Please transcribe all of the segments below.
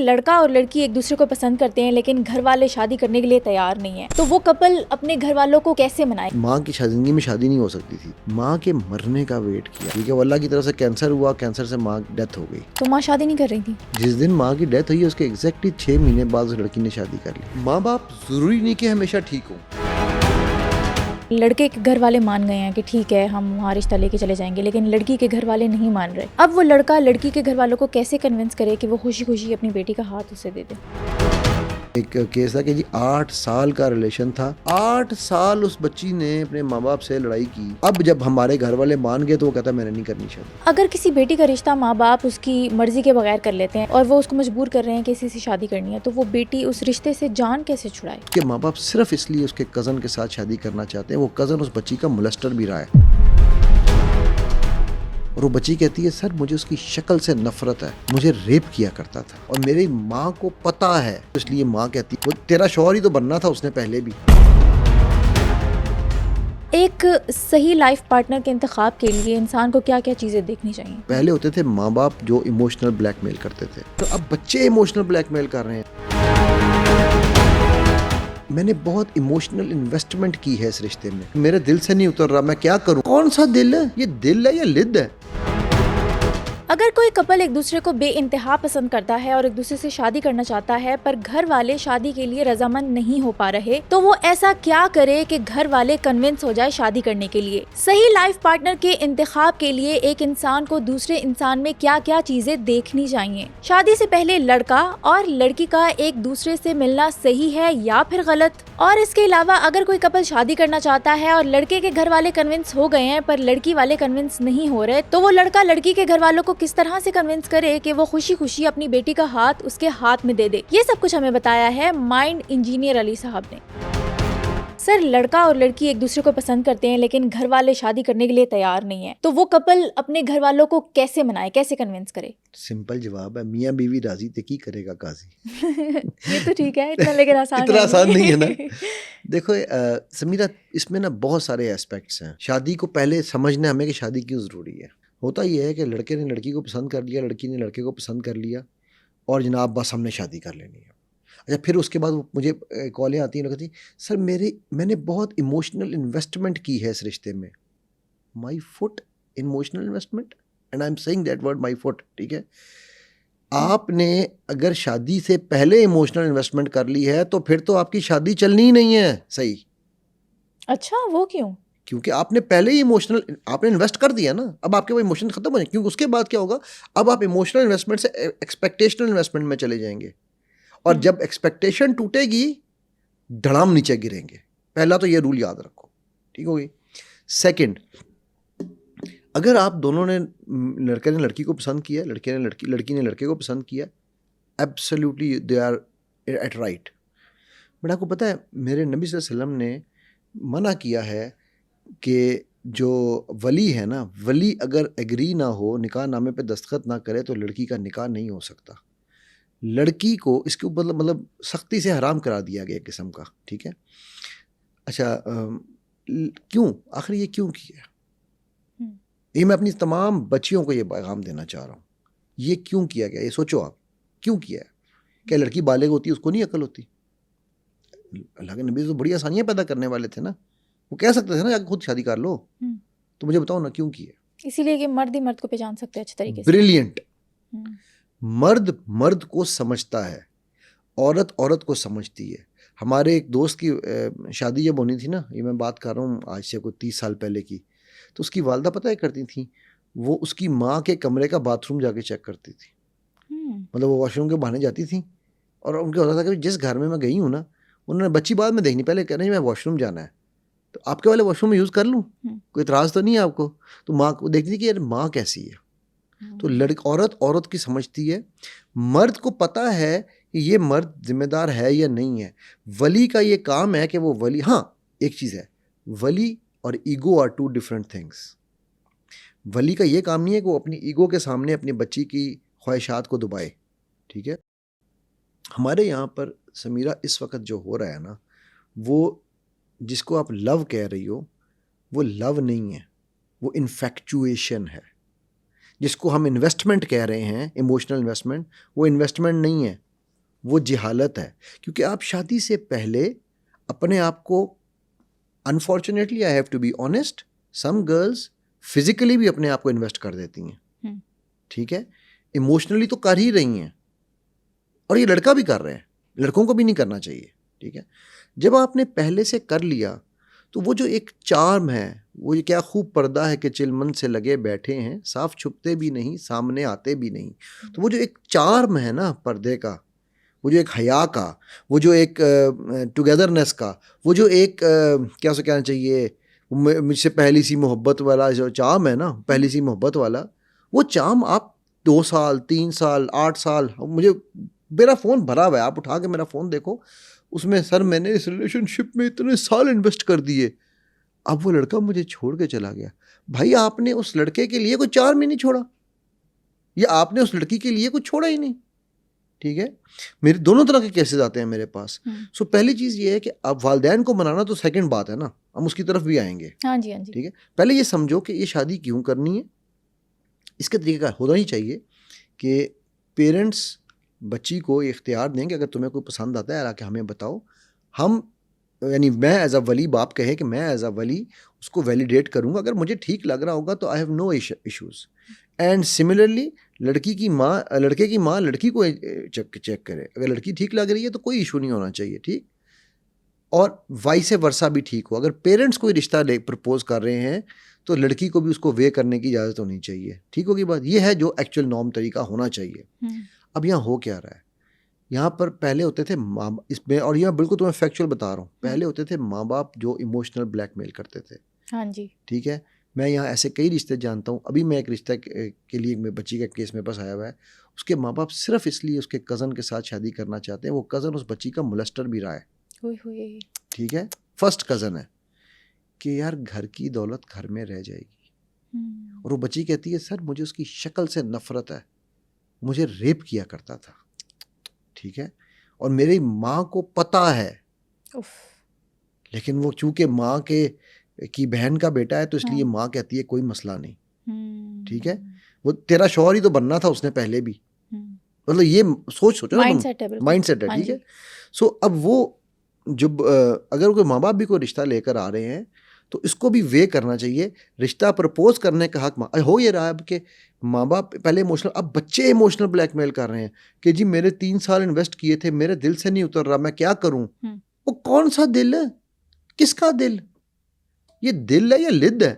لڑکا اور لڑکی ایک دوسرے کو پسند کرتے ہیں لیکن گھر والے شادی کرنے کے لیے تیار نہیں ہیں، تو وہ کپل اپنے گھر والوں کو کیسے منائے؟ ماں کی زندگی میں شادی نہیں ہو سکتی تھی، ماں کے مرنے کا ویٹ کیا، کیونکہ اللہ کی طرف سے کینسر ہوا، کینسر سے ماں ڈیتھ ہو گئی، تو ماں شادی نہیں کر رہی تھی۔ جس دن ماں کی ڈیتھ ہوئی اس کے ایگزیکٹلی 6 مہینے بعد اس لڑکی نے شادی کر لی۔ ماں باپ ضروری نہیں کہ ہمیشہ ٹھیک ہوں۔ لڑکے کے گھر والے مان گئے ہیں کہ ٹھیک ہے ہم وہاں رشتہ لے کے چلے جائیں گے، لیکن لڑکی کے گھر والے نہیں مان رہے۔ اب وہ لڑکا لڑکی کے گھر والوں کو کیسے کنونس کرے کہ وہ خوشی خوشی اپنی بیٹی کا ہاتھ اسے دے دے؟ ایک کیس تھا کہ جی 8 سال کا ریلیشن تھا، 8 سال اس بچی نے اپنے ماں باپ سے لڑائی کی، اب جب ہمارے گھر والے مان گئے تو وہ کہتا ہے میں نے نہیں کرنی شادی۔ اگر کسی بیٹی کا رشتہ ماں باپ اس کی مرضی کے بغیر کر لیتے ہیں اور وہ اس کو مجبور کر رہے ہیں کہ اسی سے شادی کرنی ہے، تو وہ بیٹی اس رشتے سے جان کیسے چھڑائے؟ کہ ماں باپ صرف اس لیے اس کے کزن کے ساتھ شادی کرنا چاہتے ہیں، وہ کزن اس بچی کا مولسٹر بھی رہا ہے، اور وہ بچی کہتی ہے سر مجھے اس کی شکل سے نفرت ہے، مجھے ریپ کیا کرتا تھا اور میری ماں کو پتا ہے، اس لیے ماں کہتی ہے وہ تیرا شوہر ہی تو بننا تھا اس نے پہلے بھی۔ ایک صحیح لائف پارٹنر کے انتخاب کے لیے انسان کو کیا کیا چیزیں دیکھنی چاہیے؟ پہلے ہوتے تھے ماں باپ جو ایموشنل بلیک میل کرتے تھے، تو اب بچے ایموشنل بلیک میل کر رہے ہیں۔ میں نے بہت ایموشنل انویسٹمنٹ کی ہے اس رشتے میں، میرے دل سے نہیں اتر رہا، میں کیا کروں؟ کون سا دل ہے یہ؟ دل ہے یا لد ہے؟ اگر کوئی کپل ایک دوسرے کو بے انتہا پسند کرتا ہے اور ایک دوسرے سے شادی کرنا چاہتا ہے پر گھر والے شادی کے لیے رضامند نہیں ہو پا رہے، تو وہ ایسا کیا کرے کہ گھر والے کنونس ہو جائے شادی کرنے کے لیے؟ صحیح لائف پارٹنر کے انتخاب کے لیے ایک انسان کو دوسرے انسان میں کیا کیا چیزیں دیکھنی چاہیے؟ شادی سے پہلے لڑکا اور لڑکی کا ایک دوسرے سے ملنا صحیح ہے یا پھر غلط؟ اور اس کے علاوہ اگر کوئی کپل شادی کرنا چاہتا ہے اور لڑکے کے گھر والے کنونس ہو گئے ہیں پر لڑکی والے کنونس نہیں ہو رہے، تو وہ لڑکا لڑکی کے گھر والوں کو کس طرح سے کنونس کرے کہ وہ خوشی خوشی اپنی بیٹی کا ہاتھ اس کے ہاتھ میں دے دے؟ یہ سب کچھ ہمیں بتایا ہے مائنڈ انجینئر علی صاحب نے۔ سر، لڑکا اور لڑکی ایک دوسرے کو پسند کرتے ہیں لیکن گھر والے شادی کرنے کے لیے تیار نہیں ہیں، تو وہ کپل اپنے گھر والوں کو کیسے منائے، کیسے کنونس کرے؟ سمپل جواب ہے، میاں بیوی راضی تھے کی کرے گا قاضی۔ یہ تو ٹھیک ہے، اتنا لیکن آسان اتنا آسان نہیں ہے نا۔ دیکھو سمیرہ، اس میں نا بہت سارے ایسپیکٹس ہیں۔ شادی کو پہلے سمجھنا ہمیں کہ شادی کیوں ضروری ہے۔ ہوتا یہ ہے کہ لڑکے نے لڑکی کو پسند کر لیا، لڑکی نے لڑکے کو پسند کر لیا، اور جناب بس ہم نے شادی کر لینی ہے۔ اچھا، پھر اس کے بعد مجھے کالیں آتی ہیں، کہتی ہیں سر میں نے بہت ایموشنل انویسٹمنٹ کی ہے اس رشتے میں۔ My foot emotional investment, and I am saying that word my foot, ٹھیک ہے؟ آپ نے اگر شادی سے پہلے ایموشنل انویسٹمنٹ کر لی ہے تو پھر تو آپ کی شادی چلنی ہی نہیں ہے صحیح۔ اچھا، وہ کیوں؟ کیونکہ آپ نے پہلے ہی آپ نے انویسٹ کر دیا نا، اب آپ کے وہ ایموشن ختم ہو جائیں، کیونکہ اس کے بعد کیا ہوگا، اب آپ ایموشنل انویسٹمنٹ سے ایکسپیکٹیشنل انویسٹمنٹ میں چلے جائیں گے، اور جب ایکسپیکٹیشن ٹوٹے گی دھڑام نیچے گریں گے۔ پہلا تو یہ رول یاد رکھو، ٹھیک ہوگی؟ سیکنڈ، اگر آپ دونوں نے، لڑکے نے لڑکی کو پسند کیا، لڑکی نے لڑکے کو پسند کیا، absolutely they are at right. But آپ کو پتہ ہے میرے نبی صلی اللہ علیہ وسلم نے منع کیا ہے کہ جو ولی ہے نا، ولی اگر ایگری نہ ہو، نکاح نامے پہ دستخط نہ کرے تو لڑکی کا نکاح نہیں ہو سکتا۔ لڑکی کو اس کے اوپر مطلب سختی سے حرام کرا دیا گیا ایک قسم کا، ٹھیک ہے؟ اچھا، کیوں آخر یہ کیوں کیا؟ یہ میں اپنی تمام بچیوں کو یہ پیغام دینا چاہ رہا ہوں، یہ کیوں کیا گیا؟ یہ سوچو آپ کیوں کیا ہے؟ کیا لڑکی بالغ ہوتی ہے اس کو نہیں عقل ہوتی؟ اللہ کے نبی تو بڑی آسانیاں پیدا کرنے والے تھے نا، وہ کہہ سکتے تھے نا کہ خود شادی کر لو، تو مجھے بتاؤ نا کیوں کیا؟ اسی لیے کہ مرد ہی مرد کو پہچان سکتے ہیں اچھے طریقے سے۔ بریلینٹ۔ مرد کو سمجھتا ہے، عورت کو سمجھتی ہے۔ ہمارے ایک دوست کی شادی جب ہونی تھی نا، یہ میں بات کر رہا ہوں آج سے کوئی 30 سال پہلے کی، تو اس کی والدہ پتہ ہے کرتی تھیں، وہ اس کی ماں کے کمرے کا باتھ روم جا کے چیک کرتی تھی، مطلب وہ واش روم کے بہانے جاتی تھیں، اور ان کا ہوتا تھا کہ جس گھر میں گئی ہوں نا، انہوں نے بچی بعد میں دیکھنی، پہلے کہنا میں واش روم جانا ہے، تو آپ کے والے واش روم میں یوز کر لوں، کوئی اعتراض تو نہیں ہے آپ کو؟ تو ماں کو دیکھتی تھی کہ یار ماں کیسی ہے۔ تو عورت کی سمجھتی ہے، مرد کو پتہ ہے کہ یہ مرد ذمہ دار ہے یا نہیں ہے۔ ولی کا یہ کام ہے کہ وہ ولی، ہاں ایک چیز ہے، ولی اور ego are two different things. ولی کا یہ کام نہیں ہے کہ وہ اپنی ایگو کے سامنے اپنی بچی کی خواہشات کو دبائے، ٹھیک ہے؟ ہمارے یہاں پر سمیرہ اس وقت جو ہو رہا ہے نا، وہ جس کو آپ لو کہہ رہی ہو، وہ لو نہیں ہے، وہ انفیکچویشن ہے۔ جس کو ہم انویسٹمنٹ کہہ رہے ہیں، ایموشنل انویسٹمنٹ، وہ انویسٹمنٹ نہیں ہے، وہ جہالت ہے. کیونکہ آپ شادی سے پہلے اپنے آپ کو, unfortunately I have to be honest, some girls physically بھی اپنے آپ کو انویسٹ کر دیتی ہیں, ٹھیک ہے, ایموشنلی تو کر ہی رہی ہیں, اور یہ لڑکا بھی کر رہے ہیں, لڑکوں کو بھی نہیں کرنا چاہیے, ٹھیک ہے. جب آپ نے پہلے سے کر لیا تو وہ جو ایک چارم ہے, وہ یہ کیا خوب پردہ ہے کہ چلمن سے لگے بیٹھے ہیں, صاف چھپتے بھی نہیں سامنے آتے بھی نہیں. تو وہ جو ایک چارم ہے نا پردے کا, وہ جو ایک حیا کا, وہ جو ایک ٹوگیدرنیس کا, وہ جو ایک کیا اسے کہنا چاہیے, مجھ سے پہلی سی محبت والا جو چام ہے نا, پہلی سی محبت والا, وہ چام آپ 2 سال 3 سال 8 سال, مجھے میرا فون بھرا ہوا ہے, آپ اٹھا کے میرا فون دیکھو, اس میں سر میں نے اس ریلیشن شپ میں اتنے سال انویسٹ کر دیے, اب وہ لڑکا مجھے چھوڑ کے چلا گیا. بھائی آپ نے اس لڑکے کے لیے کوئی 4 مہینے چھوڑا, یا آپ نے اس لڑکی کے لیے کچھ چھوڑا ہی نہیں, ٹھیک ہے. میرے دونوں طرح کے کیسز آتے ہیں میرے پاس. سو پہلی چیز یہ ہے کہ اب والدین کو منانا تو سیکنڈ بات ہے نا, ہم اس کی طرف بھی آئیں گے, ہاں جی, ہاں جی, ٹھیک ہے. پہلے یہ سمجھو کہ یہ شادی کیوں کرنی ہے, اس کا طریقہ ہونا ہی چاہیے کہ پیرنٹس بچی کو اختیار دیں کہ اگر تمہیں کوئی پسند آتا ہے آ کے ہمیں بتاؤ, ہم یعنی میں ایز اے ولی, باپ کہے کہ میں ایز اے ولی اس کو ویلیڈیٹ کروں گا, اگر مجھے ٹھیک لگ رہا ہوگا تو I have no issues. And similarly لڑکی کی ماں, لڑکے کی ماں لڑکی کو چیک کرے, اگر لڑکی ٹھیک لگ رہی ہے تو کوئی ایشو نہیں ہونا چاہیے, ٹھیک. اور وائس ورثہ بھی ٹھیک ہو, اگر پیرنٹس کوئی رشتہ پرپوز کر رہے ہیں تو لڑکی کو بھی اس کو وے کرنے کی اجازت ہونی چاہیے, ٹھیک ہوگی بات. یہ ہے جو ایکچوئل نارم طریقہ ہونا چاہیے. اب یہاں ہو کیا رہا ہے, یہاں پر پہلے ہوتے تھے ماں, اس میں, اور یہ بالکل تمہیں فیکچوئل بتا رہا ہوں, پہلے ہوتے تھے ماں باپ جو ایموشنل بلیک میل کرتے تھے. ہاں جی, ٹھیک ہے. میں یہاں ایسے کئی رشتے جانتا ہوں, ابھی میں ایک رشتہ کے لیے بچی کا کیس میرے پاس آیا ہوا ہے, اس کے ماں باپ صرف اس لیے اس کے کزن کے ساتھ شادی کرنا چاہتے ہیں, وہ کزن اس بچی کا مولسٹر بھی رہا ہے, ٹھیک ہے, فرسٹ کزن ہے, کہ یار گھر کی دولت گھر میں رہ جائے گی. اور وہ بچی کہتی ہے سر مجھے اس کی شکل سے نفرت ہے, مجھے ریپ کیا کرتا تھا, ٹھیک ہے, اور میری ماں کو پتہ ہے, لیکن وہ چونکہ ماں کی بہن کا بیٹا ہے تو اس لیے ماں کہتی ہے کوئی مسئلہ نہیں, ٹھیک ہے. وہ تیرا شوہر ہی تو بننا تھا اس نے پہلے بھی, مطلب یہ سوچو نا, مائنڈ سیٹ ہے, ٹھیک ہے. سو اب وہ جب اگر کوئی ماں باپ بھی کوئی رشتہ لے کر آ رہے ہیں تو اس کو بھی وے کرنا چاہیے. رشتہ پرپوز کرنے کا حق ہو یہ رہا ہے اب کہ ماں باپ پہلے ایموشنل, اب بچے ایموشنل بلیک میل کر رہے ہیں کہ جی میرے 3 سال انویسٹ کیے تھے, میرے دل سے نہیں اتر رہا, میں کیا کروں. وہ کون سا دل ہے, کس کا دل, یہ دل ہے یا لد ہے,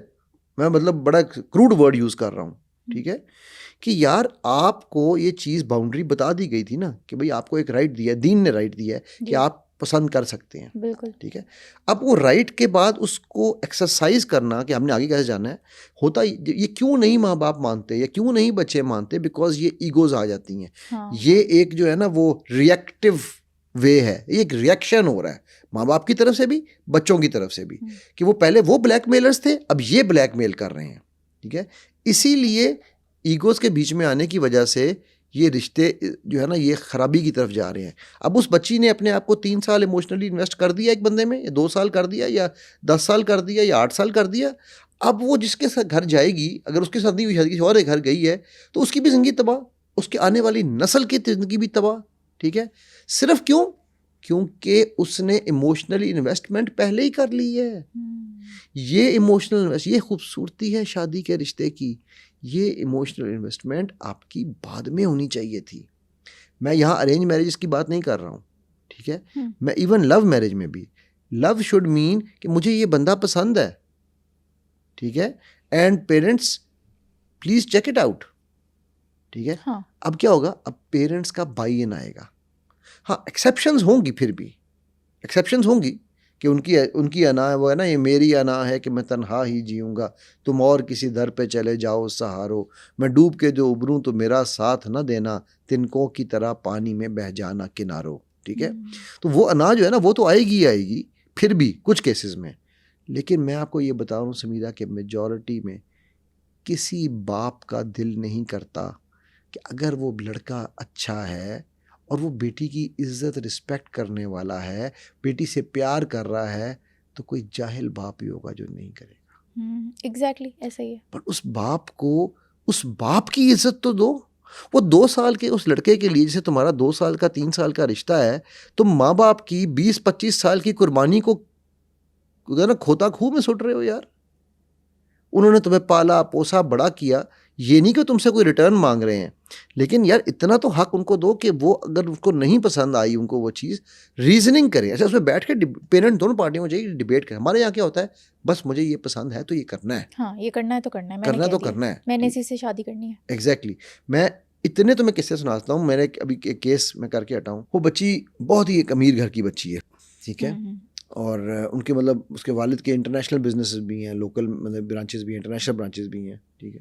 میں مطلب بڑا کروڈ ورڈ یوز کر رہا ہوں, ٹھیک ہے. کہ یار آپ کو یہ چیز باؤنڈری بتا دی گئی تھی نا کہ بھئی آپ کو ایک رائٹ دیا ہے, دین نے رائٹ دیا ہے کہ آپ پسند کر سکتے ہیں, بالکل, ٹھیک ہے. اب وہ رائٹ کے بعد اس کو ایکسرسائز کرنا کہ ہم نے آگے کیسے جانا ہے, ہوتا یہ کیوں نہیں ماں باپ مانتے یا کیوں نہیں بچے مانتے, بیکاز یہ ایگوز آ جاتی ہیں. یہ ایک جو ہے نا وہ ریئیکٹیو وے ہے, یہ ایک ریئیکشن ہو رہا ہے ماں باپ کی طرف سے بھی بچوں کی طرف سے بھی, کہ وہ پہلے وہ بلیک میلرز تھے اب یہ بلیک میل کر رہے ہیں, ٹھیک ہے. اسی لیے ایگوز کے بیچ میں آنے کی وجہ سے یہ رشتے جو ہے نا یہ خرابی کی طرف جا رہے ہیں. اب اس بچی نے اپنے آپ کو 3 سال ایموشنلی انویسٹ کر دیا ایک بندے میں, یا 2 سال کر دیا, یا 10 سال کر دیا, یا 8 سال کر دیا. اب وہ جس کے ساتھ گھر جائے گی, اگر اس کے ساتھ نہیں ہوئی, کسی اور کے گھر گئی ہے تو اس کی بھی زندگی تباہ, اس کے آنے والی نسل کی زندگی بھی تباہ, ٹھیک ہے. صرف کیونکہ اس نے ایموشنلی انویسٹمنٹ پہلے ہی کر لی ہے. یہ ایموشنل, یہ خوبصورتی ہے شادی کے رشتے کی, یہ ایموشنل انویسٹمنٹ آپ کی بعد میں ہونی چاہیے تھی. میں یہاں ارینج میرجز کی بات نہیں کر رہا ہوں, ٹھیک ہے. میں ایون لو میرج میں بھی, لو شوڈ مین کہ مجھے یہ بندہ پسند ہے, ٹھیک ہے, and parents please check it out, ٹھیک ہے. اب کیا ہوگا, اب پیرنٹس کا بائی ان آئے گا. ہاں ایکسیپشنز ہوں گی, پھر بھی ایکسیپشنز ہوں گی کہ ان کی انا ہے, وہ ہے نا یہ میری انا ہے کہ میں تنہا ہی جیوں گا, تم اور کسی در پہ چلے جاؤ سہارو, میں ڈوب کے جو ابروں تو میرا ساتھ نہ دینا, تنکوں کی طرح پانی میں بہہ جانا کناروں, ٹھیک ہے. تو وہ انا جو ہے نا وہ تو آئے گی پھر بھی کچھ کیسز میں. لیکن میں آپ کو یہ بتا رہا ہوں سمیرہ کہ میجورٹی میں کسی باپ کا دل نہیں کرتا کہ اگر وہ لڑکا اچھا ہے اور وہ بیٹی کی عزت رسپیکٹ کرنے والا ہے, بیٹی سے پیار کر رہا ہے, تو کوئی جاہل باپ ہی ہوگا جو نہیں کرے گا. ایگزیکٹلی ایسا ہی ہے. پر اس باپ کو اس باپ کی عزت تو دو, وہ 2 سال کے اس لڑکے کے لیے جیسے تمہارا 2 سال کا 3 سال کا رشتہ ہے، تم ماں باپ کی 20-25 سال کی قربانی کو نا کھوتا کھو میں سٹ رہے ہو یار. انہوں نے تمہیں پالا پوسا بڑا کیا، یہ نہیں کہ تم سے کوئی ریٹرن مانگ رہے ہیں، لیکن یار اتنا تو حق ان کو دو کہ وہ اگر اس کو نہیں پسند آئی ان کو وہ چیز ریزننگ کریں. اچھا اس میں بیٹھ کے پیرنٹ دونوں پارٹیوں میں چاہیے ڈیبیٹ کریں. ہمارے یہاں کیا ہوتا ہے، بس مجھے یہ پسند ہے تو یہ کرنا ہے، ہاں یہ کرنا ہے تو کرنا ہے، کرنا تو کرنا ہے، میں نے اسی سے شادی کرنی ہے. ایگزیکٹلی. میں اتنے تو میں قصے سناتا ہوں. میں نے ابھی ایک کیس میں کر کے ہٹا ہوں. وہ بچی بہت ہی ایک امیر گھر کی بچی ہے، ٹھیک ہے، اور ان کے مطلب اس کے والد کے انٹرنیشنل بزنسز بھی ہیں، لوکل مطلب برانچز بھی ہیں، انٹرنیشنل برانچز بھی ہیں، ٹھیک ہے.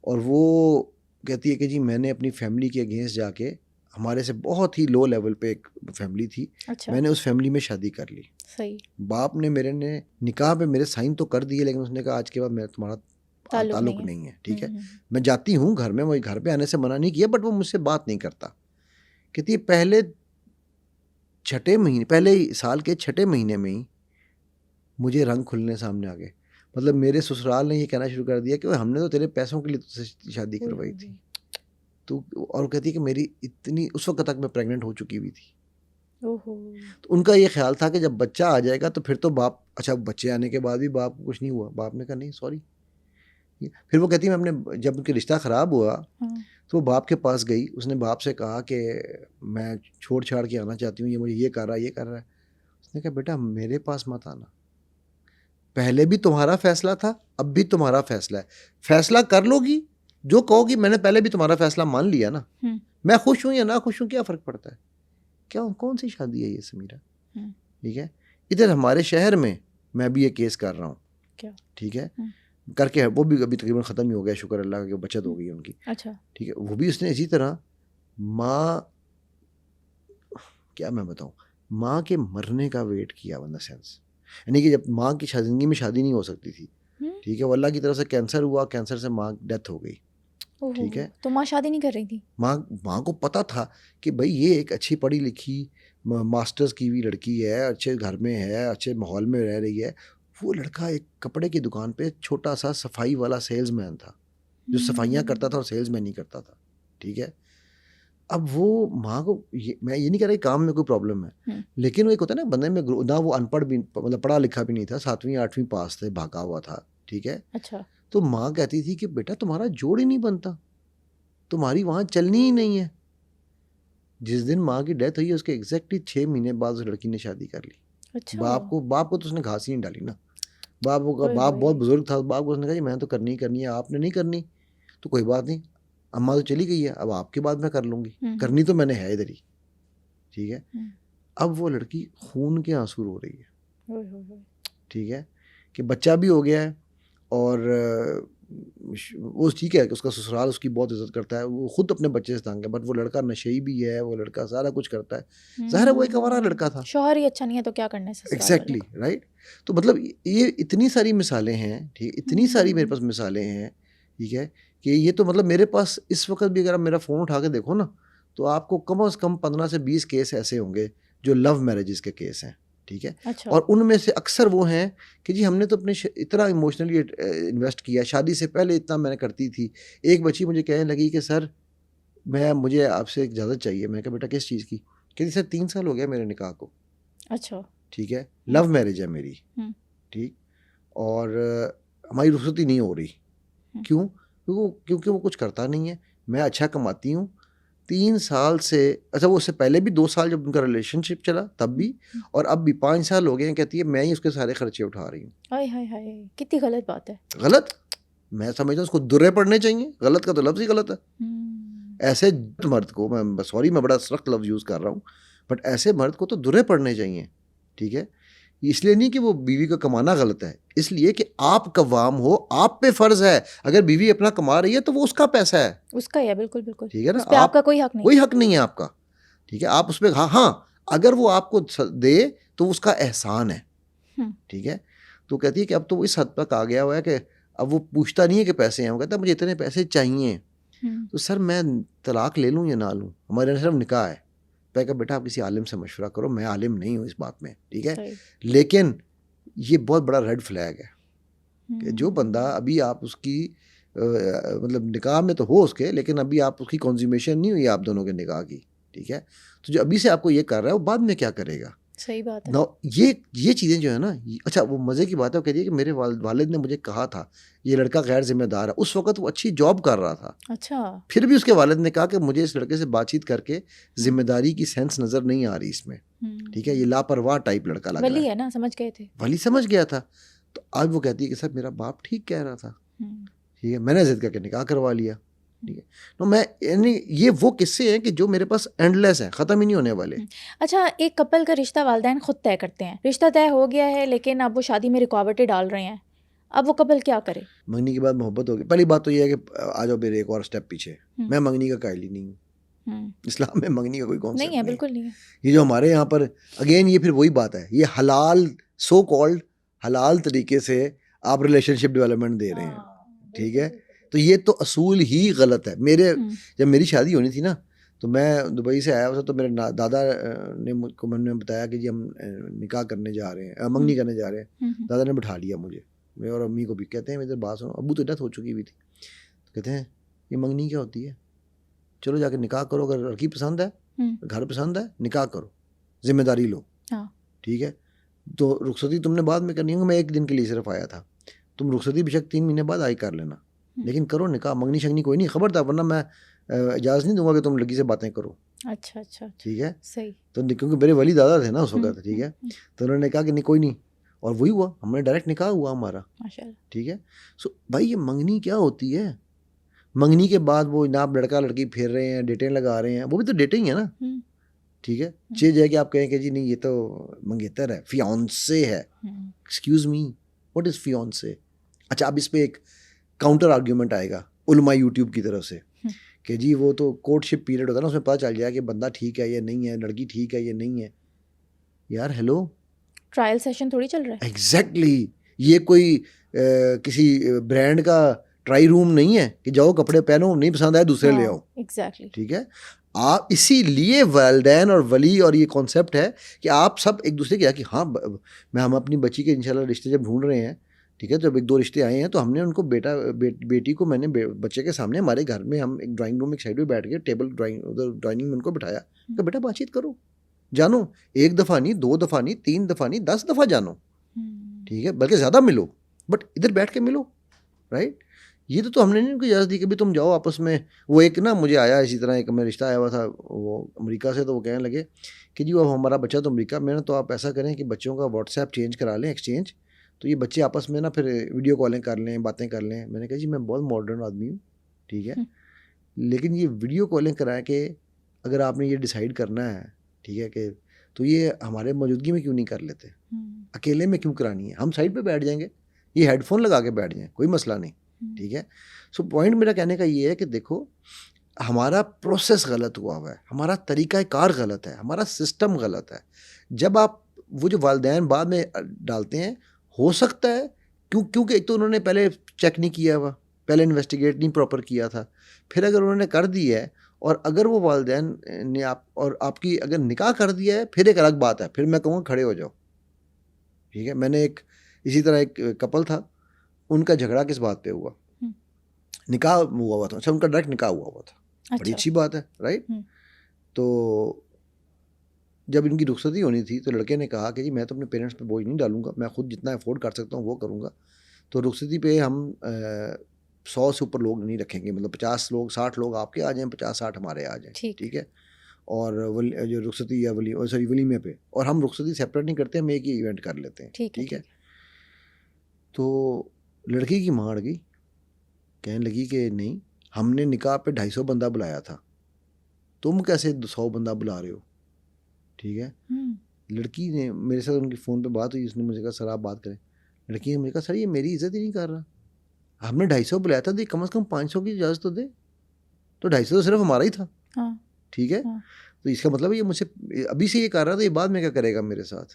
اور وہ کہتی ہے کہ جی میں نے اپنی فیملی کے اگینسٹ جا کے، ہمارے سے بہت ہی لو لیول پہ ایک فیملی تھی، میں نے اس فیملی میں شادی کر لی. صحیح. باپ نے میرے نے نکاح پہ میرے سائن تو کر دیے، لیکن اس نے کہا آج کے بعد میرا تمہارا تعلق نہیں ہے، ٹھیک ہے. میں جاتی ہوں گھر میں، وہ گھر پہ آنے سے منع نہیں کیا، بٹ وہ مجھ سے بات نہیں کرتا. کہتی ہے پہلے سال کے 6 مہینے میں ہی مجھے رنگ کھلنے سامنے آ گئے. مطلب میرے سسرال نے یہ کہنا شروع کر دیا کہ ہم نے تو تیرے پیسوں کے لیے تجھ سے شادی کروائی تھی. تو اور کہتی ہے کہ میری اتنی اس وقت تک میں پریگننٹ ہو چکی ہوئی تھی. تو ان کا یہ خیال تھا کہ جب بچہ آ جائے گا تو پھر تو باپ، اچھا بچے آنے کے بعد بھی باپ کو کچھ نہیں ہوا. باپ نے کہا نہیں سوری. پھر وہ کہتی ہے میں اپنے جب ان کے رشتہ خراب ہوا تو وہ باپ کے پاس گئی. اس نے باپ سے کہا کہ میں چھوڑ چھاڑ کے آنا چاہتی ہوں، یہ مجھے یہ کر رہا ہے، یہ کر رہا ہے. اس نے کہا بیٹا میرے پاس مت آنا، پہلے بھی تمہارا فیصلہ تھا، اب بھی تمہارا فیصلہ ہے. فیصلہ کر لو گی جو کہو گی، میں نے پہلے بھی تمہارا فیصلہ مان لیا نا. میں خوش ہوں یا نہ خوش ہوں کیا فرق پڑتا ہے؟ کیا کون سی شادی ہے یہ سمیرہ؟ ٹھیک ہے. ادھر ہمارے شہر میں میں بھی یہ کیس کر رہا ہوں، ٹھیک ہے، کر کے وہ بھی ابھی تقریباً ختم ہی ہو گیا، شکر اللہ کا بچت ہو گئی ان کی. اچھا ٹھیک ہے. وہ بھی اس نے اسی طرح ماں، کیا میں بتاؤں، ماں کے مرنے کا ویٹ کیا ان دا سینس، یعنی کہ جب ماں کی زندگی میں شادی نہیں ہو سکتی تھی، ٹھیک ہے، وہ اللہ کی طرف سے کینسر ہوا، کینسر سے ماں ڈیتھ ہو گئی، ٹھیک ہے. تو ماں شادی نہیں کر رہی تھی. ماں کو پتا تھا کہ بھائی یہ ایک اچھی پڑھی لکھی ماسٹرز کی ہوئی لڑکی ہے، اچھے گھر میں ہے، اچھے ماحول میں رہ رہی ہے. وہ لڑکا ایک کپڑے کی دکان پہ چھوٹا سا صفائی والا سیلز مین تھا، جو صفائیاں کرتا تھا اور سیلز مین نہیں کرتا تھا، ٹھیک ہے. اب وہ ماں کو میں یہ نہیں کہہ رہا کہ کام میں کوئی پرابلم ہے، لیکن وہ ایک ہوتا ہے نا بندے میں، نہ وہ ان پڑھ بھی مطلب پڑھا لکھا بھی نہیں تھا، 7ویں 8ویں پاس تھے، بھاگا ہوا تھا، ٹھیک ہے. اچھا. تو ماں کہتی تھی کہ بیٹا تمہارا جوڑ ہی نہیں بنتا، تمہاری وہاں چلنی ہی نہیں ہے. جس دن ماں کی ڈیتھ ہوئی اس کے ایگزیکٹلی 6 مہینے بعد اس لڑکی نے شادی کر لی. باپ کو تو اس نے گھاس ہی نہیں ڈالی نا. باپ بہت بزرگ تھا، باپ کو اس نے کہا میں تو کرنی ہی کرنی ہے، آپ نے نہیں کرنی تو کوئی بات نہیں، اماں تو چلی گئی ہے، اب آپ کے بعد میں کر لوں گی، کرنی تو میں نے ہے ادھر ہی، ٹھیک ہے. اب وہ لڑکی خون کے آنسو رو رہی ہے، ٹھیک ہے، کہ بچہ بھی ہو گیا ہے، اور وہ ٹھیک ہے کہ اس کا سسرال اس کی بہت عزت کرتا ہے، وہ خود اپنے بچے سے تنگ ہے، بٹ وہ لڑکا نشئی بھی ہے، وہ لڑکا سارا کچھ کرتا ہے. ظاہر ہے وہ ایک آوارہ لڑکا تھا، شوہر ہی اچھا نہیں ہے تو کیا کرنا ہے. Exactly right. تو مطلب یہ اتنی ساری مثالیں ہیں، ٹھیک، اتنی ساری میرے پاس مثالیں ہیں، ٹھیک ہے، کہ یہ تو مطلب میرے پاس اس وقت بھی اگر آپ میرا فون اٹھا کے دیکھو نا تو آپ کو کم از کم 15 سے 20 کیس ایسے ہوں گے جو لو میرجز کے کیس ہیں، ٹھیک ہے. اور ان میں سے اکثر وہ ہیں کہ جی ہم نے تو اپنے اتنا ایموشنلی انویسٹ کیا، شادی سے پہلے اتنا میں نے کرتی تھی. ایک بچی مجھے کہنے لگی کہ سر مجھے آپ سے اجازت چاہیے. میں کہا بیٹا کس چیز کی؟ کہتی سر 3 سال ہو گیا میرے نکاح کو. اچھا. ٹھیک ہے، لو میرج ہے میری، ٹھیک، اور ہماری رخصتی نہیں ہو رہی. کیوں؟ کیونکہ وہ کچھ کرتا نہیں ہے، میں اچھا کماتی ہوں. 3 سال سے، اچھا وہ اس سے پہلے بھی 2 سال جب ان کا ریلیشن شپ چلا تب بھی، اور اب بھی 5 سال ہو گئے ہیں. کہتی ہے میں ہی اس کے سارے خرچے اٹھا رہی ہوں. ہائے ہائے ہائے، کتنی غلط بات ہے. غلط، میں سمجھتا ہوں اس کو درے پڑنے چاہیے. غلط کا تو لفظ ہی غلط ہے. ایسے مرد کو، میں سوری میں بڑا سخت لفظ یوز کر رہا ہوں، بٹ ایسے مرد کو تو درے پڑنے چاہیے، ٹھیک ہے. اس لیے نہیں کہ وہ بیوی کا کمانا غلط ہے، اس لیے کہ آپ قوام ہو، آپ پہ فرض ہے. اگر بیوی اپنا کما رہی ہے تو وہ اس کا پیسہ ہے، اس کا ہے، بالکل بالکل، ٹھیک ہے نا. اس پہ آپ کا کوئی حق نہیں، کوئی حق نہیں ہے آپ کا، ٹھیک ہے. آپ اس پہ ہاں اگر وہ آپ کو دے تو اس کا احسان ہے، ٹھیک ہے. تو کہتی ہے کہ اب تو وہ اس حد تک آ گیا ہوا ہے کہ اب وہ پوچھتا نہیں ہے کہ پیسے ہیں، وہ کہتا ہے مجھے اتنے پیسے چاہیے. تو سر میں طلاق لے لوں یا نہ لوں؟ ہمارے یہاں صرف نکاح ہے. میں کہا بیٹا آپ کسی عالم سے مشورہ کرو، میں عالم نہیں ہوں اس بات میں، ٹھیک ہے. لیکن یہ بہت بڑا ریڈ فلیگ ہے کہ جو بندہ ابھی آپ اس کی مطلب نکاح میں تو ہو اس کے، لیکن ابھی آپ اس کی کنزیومیشن نہیں ہوئی آپ دونوں کے نکاح کی، ٹھیک ہے. تو جو ابھی سے آپ کو یہ کر رہا ہے وہ بعد میں کیا کرے گا. صحیح بات ہے. نا یہ چیزیں جو ہے نا، اچھا وہ مزے کی بات ہے، وہ کہتی ہے کہ میرے والد نے مجھے کہا تھا یہ لڑکا غیر ذمہ دار ہے. اس وقت وہ اچھی جاب کر رہا تھا، اچھا. پھر بھی اس کے والد نے کہا کہ مجھے اس لڑکے سے بات چیت کر کے ذمہ داری کی سینس نظر نہیں آ رہی اس میں، ٹھیک ہے. یہ لاپرواہ ٹائپ لڑکا لگ رہا ولی ہے. ہے نا، سمجھ گئے تھے. ولی سمجھ گیا تھا. تو آج وہ کہتی ہے کہ سر میرا باپ ٹھیک کہہ رہا تھا، ٹھیک ہے، میں نے ضد کر کے نکاح کروا لیا. ٹھیک ہے. تو میں یعنی یہ وہ قصے ہیں کہ جو میرے پاس اینڈ لیس ہیں، ختم ہی نہیں ہونے والے. اچھا، ایک کپل کا رشتہ والدین خود طے کرتے ہیں، رشتہ طے ہو گیا ہے لیکن اب وہ شادی میں رکاوٹیں ڈال رہے ہیں، اب وہ کپل کیا کرے؟ منگنی کے بعد محبت ہوگی. پہلی بات تو یہ ہے کہ آ جاؤ میرے ایک اور اسٹیپ پیچھے. میں منگنی کا قائل ہی نہیں ہوں. اسلام میں منگنی کا کوئی کانسیپٹ نہیں ہے، بالکل نہیں ہے. یہ جو ہمارے یہاں پر اگین یہ پھر وہی بات ہے، یہ حلال سو کالڈ حلال طریقے سے آپ ریلیشن شپ ڈیولپمنٹ دے رہے ہیں، ٹھیک ہے. تو یہ تو اصول ہی غلط ہے. جب میری شادی ہونی تھی نا، تو میں دبئی سے آیا ہوا تھا، تو میرے دادا نے مجھ کو بتایا کہ جی ہم نکاح کرنے جا رہے ہیں، منگنی کرنے جا رہے ہیں. دادا نے بٹھا لیا مجھے اور امی کو بھی. کہتے ہیں میرے بات سنو، ابو تو ڈیتھ ہو چکی ہوئی تھی. کہتے ہیں یہ منگنی کیا ہوتی ہے؟ چلو جا کے نکاح کرو، اگر لڑکی پسند ہے، گھر پسند ہے، نکاح کرو، ذمہ داری لو، ٹھیک ہے. تو رخصتی تم نے بعد میں کرنی ہوگی، میں ایک دن کے لیے صرف آیا تھا. تم رخصتی بے شک 3 مہینے بعد آئی کر لینا، لیکن کرو نکاح. منگنی شگنی کوئی نہیں، خبر تھا، ورنہ میں اجازت نہیں دوں گا کہ تم لڑکی سے باتیں کرو. اچھا اچھا، ٹھیک ہے. صحیح. تو کیونکہ میرے ولی دادا تھے نا اس وقت، ٹھیک ہے. تو انہوں نے کہا کہ نہیں کوئی نہیں، اور وہی ہوا، ہم نے ڈائریکٹ نکاح ہوا ہمارا، ٹھیک ہے. سو بھائی یہ منگنی کیا ہوتی ہے؟ منگنی کے بعد وہ جناب لڑکا لڑکی پھیر رہے ہیں، ڈیٹیں لگا رہے ہیں، وہ بھی تو ڈیٹنگ ہے نا، ٹھیک ہے. چیز ہے کہ آپ کہیں کہ جی نہیں یہ تو منگیتر ہے، فیانسے ہے. Excuse me, what is fiance? اچھا اب اس پہ ایک کاؤنٹر آرگیومنٹ آئے گا علماء یوٹیوب کی طرف سے کہ جی وہ تو کورٹ شپ پیریڈ ہوتا ہے نا، اس میں پتہ چل جائے کہ بندہ ٹھیک ہے یا نہیں ہے، لڑکی ٹھیک ہے یا نہیں ہے. یار ہیلو، ٹرائل سیشن تھوڑی چل رہا ہے. ایگزیکٹلی. یہ کوئی کسی برانڈ کا ٹرائی روم نہیں ہے کہ جاؤ کپڑے پہنو، نہیں پسند آئے دوسرے لے آؤ. ایگزیکٹلی، ٹھیک ہے. آپ اسی لیے والدین اور ولی اور یہ کانسیپٹ ہے کہ آپ سب ایک دوسرے کے کہ ہاں ہم اپنی بچی کے انشاءاللہ رشتے جب ڈھونڈ رہے ہیں، ٹھیک ہے، جب 1-2 رشتے آئے ہیں تو ہم نے ان کو بیٹی کو میں نے بچے کے سامنے ہمارے گھر میں ہم ایک ڈرائنگ روم ایک سائڈ پہ بیٹھ کے ٹیبل ڈرائنگ میں ان کو بٹھایا کہ بیٹا بات چیت کرو، جانو. 1 دفعہ نہیں، 2 دفعہ نہیں، 3 دفعہ نہیں، 10 دفعہ جانو، ٹھیک ہے، بلکہ زیادہ ملو، بٹ ادھر بیٹھ کے ملو، رائٹ. یہ تو ہم نے نہیں ان کو اجازت دی کہ بھی تم جاؤ آپس میں. وہ ایک نا مجھے آیا اسی طرح ایک میں رشتہ آیا ہوا تھا وہ امریکہ سے، تو وہ کہنے لگے کہ جی وہ ہمارا بچہ تو امریکہ میں نے، تو آپ ایسا کریں کہ بچوں کا واٹس ایپ چینج کرا لیں، ایکسچینج، تو یہ بچے آپس میں نا پھر ویڈیو کالیں کر لیں، باتیں کر لیں. میں نے کہا جی میں بہت ماڈرن آدمی ہوں، ٹھیک ہے، لیکن یہ ویڈیو کالیں کرائیں کہ اگر آپ نے یہ ڈیسائیڈ کرنا ہے، ٹھیک ہے، کہ تو یہ ہمارے موجودگی میں کیوں نہیں کر لیتے، اکیلے میں کیوں کرانی ہے؟ ہم سائڈ پہ بیٹھ جائیں گے، یہ ہیڈ فون لگا کے بیٹھ جائیں، کوئی مسئلہ نہیں، ٹھیک ہے. سو پوائنٹ میرا کہنے کا یہ ہے کہ دیکھو ہمارا پروسیس غلط ہوا ہے، ہمارا طریقہ کار غلط ہے، ہمارا سسٹم غلط ہے. جب آپ وہ جو والدین بعد میں ڈالتے ہیں، ہو سکتا ہے کیونکہ ایک تو انہوں نے پہلے چیک نہیں کیا ہوا، پہلے انویسٹیگیٹ نہیں پراپر کیا تھا. پھر اگر انہوں نے کر دی ہے، اور اگر وہ والدین نے آپ کی اگر نکاح کر دیا ہے، پھر ایک الگ بات ہے، پھر میں کہوں گا کھڑے ہو جاؤ، ٹھیک ہے. میں نے اسی طرح ایک کپل تھا، ان کا جھگڑا کس بات پہ ہوا؟ نکاح ہوا تھا. اچھا ان کا ڈائریکٹ نکاح ہوا تھا، بڑی اچھی بات ہے، رائٹ. تو جب ان کی رخصتی ہونی تھی تو لڑکے نے کہا کہ جی میں تو اپنے پیرنٹس پہ بوجھ نہیں ڈالوں گا، میں خود جتنا افورڈ کر سکتا ہوں وہ کروں گا. تو رخصتی پہ ہم 100 سے اوپر لوگ نہیں رکھیں گے، مطلب 50 لوگ 60 لوگ آپ کے آ جائیں، 50-60 ہمارے آ جائیں، ٹھیک ہے. اور جو رخصتی یا ولیمے پہ، اور ہم رخصتی سیپریٹ نہیں کرتے، ہم ایک ہی ایونٹ کر لیتے ہیں، ٹھیک ہے. تو لڑکی کی ماں اڑ گئی، کہنے لگی کہ نہیں ہم نے نکاح پہ 250 بندہ بلایا تھا، تم کیسے 100 بندہ بلا رہے ہو، ٹھیک ہے. لڑکی نے میرے ساتھ ان کی فون پہ بات ہوئی، اس نے مجھے کہا سر آپ بات کریں. لڑکی نے مجھے کہا سر یہ میری عزت ہی نہیں کر رہا، ہم نے 250 بلایا تھا، کم از کم 500 کی اجازت تو دے. تو 250 تو صرف ہمارا ہی تھا، ٹھیک ہے. تو اس کا مطلب یہ مجھ سے ابھی سے یہ کر رہا تھا، یہ بعد میں کیا کرے گا میرے ساتھ.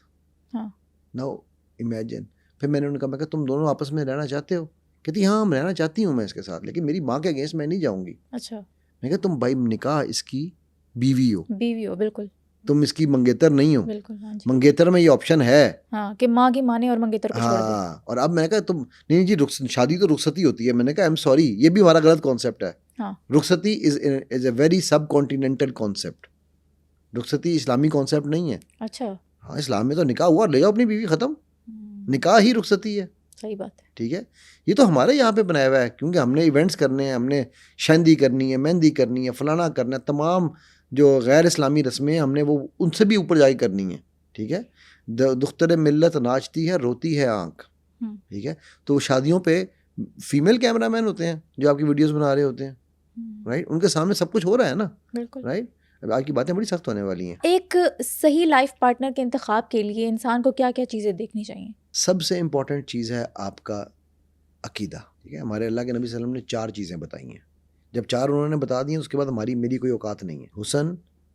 Now imagine. پھر میں نے ان کا میں کہا تم دونوں آپس میں رہنا چاہتے ہو؟ کہتی ہاں میں رہنا چاہتی ہوں میں اس کے ساتھ، لیکن میری ماں کے اگینسٹ میں نہیں جاؤں گی. اچھا. میں کہا تم بھائی نکاح اس کی بیوی ہو، بالکل. تم اس کی منگیتر نہیں ہو. بالکل ہاں جی منگیتر میں یہ آپشن ہے. ہاں کہ ماں کی مانے اور منگیتر کو چھوڑ دے. ہاں اور اب میں نے کہا تم نہیں جی شادی تو رخصتی ہوتی ہے. میں نے کہا ایم سوری یہ بھی ہمارا غلط کانسیپٹ ہے. ہاں رخصتی is a very subcontinental concept. رخصتی اسلامی کانسیپٹ نہیں ہے. اچھا ہاں اسلام میں تو نکاح ہوا لے جاؤ اپنی بیوی ختم. نکاح ہی رخصتی ہے. صحیح بات ہے. ٹھیک ہے یہ تو ہمارے یہاں پہ بنایا ہوا ہے کیونکہ ہم نے ایونٹس کرنے ہیں, ہم نے شہندی کرنی ہے, مہندی کرنی ہے, فلانا کرنا ہے, تمام جو غیر اسلامی رسمیں ہم نے وہ ان سے بھی اوپر جا کے کرنی ہیں. ٹھیک ہے دختر ملت ناچتی ہے روتی ہے آنکھ. ٹھیک ہے تو شادیوں پہ فیمیل کیمرہ مین ہوتے ہیں جو آپ کی ویڈیوز بنا رہے ہوتے ہیں. رائٹ ان کے سامنے سب کچھ ہو رہا ہے نا. بالکل رائٹ اب آج کی باتیں بڑی سخت ہونے والی ہیں. ایک صحیح لائف پارٹنر کے انتخاب کے لیے انسان کو کیا کیا چیزیں دیکھنی چاہیے؟ سب سے امپورٹنٹ چیز ہے آپ کا عقیدہ. ٹھیک ہے ہمارے اللہ کے نبی صلی اللہ علیہ وسلم نے 4 چیزیں بتائی ہیں. جب 4 انہوں نے بتا دی ہیں اس کے بعد میری کوئی اوقات نہیں ہے. حسن,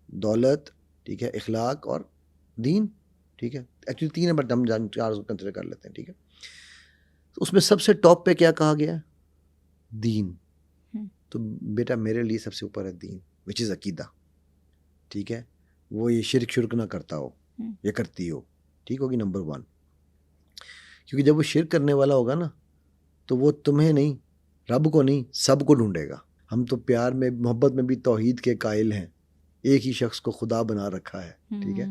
دولت, ٹھیک ہے, اخلاق اور دین. ٹھیک ہے ایکچولی 3 ہے بٹ ہم 4 کنسیڈر کر لیتے ہیں. ٹھیک ہے تو اس میں سب سے ٹاپ پہ کیا کہا گیا؟ دین. تو بیٹا میرے لیے سب سے اوپر ہے دین وچ از عقیدہ. ٹھیک ہے وہ یہ شرک نہ کرتا ہو یا کرتی ہو. ٹھیک ہوگی نمبر 1 کیونکہ جب وہ شرک کرنے والا ہوگا نا تو وہ تمہیں نہیں, رب کو نہیں, سب کو ڈھونڈے گا. ہم تو پیار میں محبت میں بھی توحید کے قائل ہیں, ایک ہی شخص کو خدا بنا رکھا ہے. ٹھیک ہے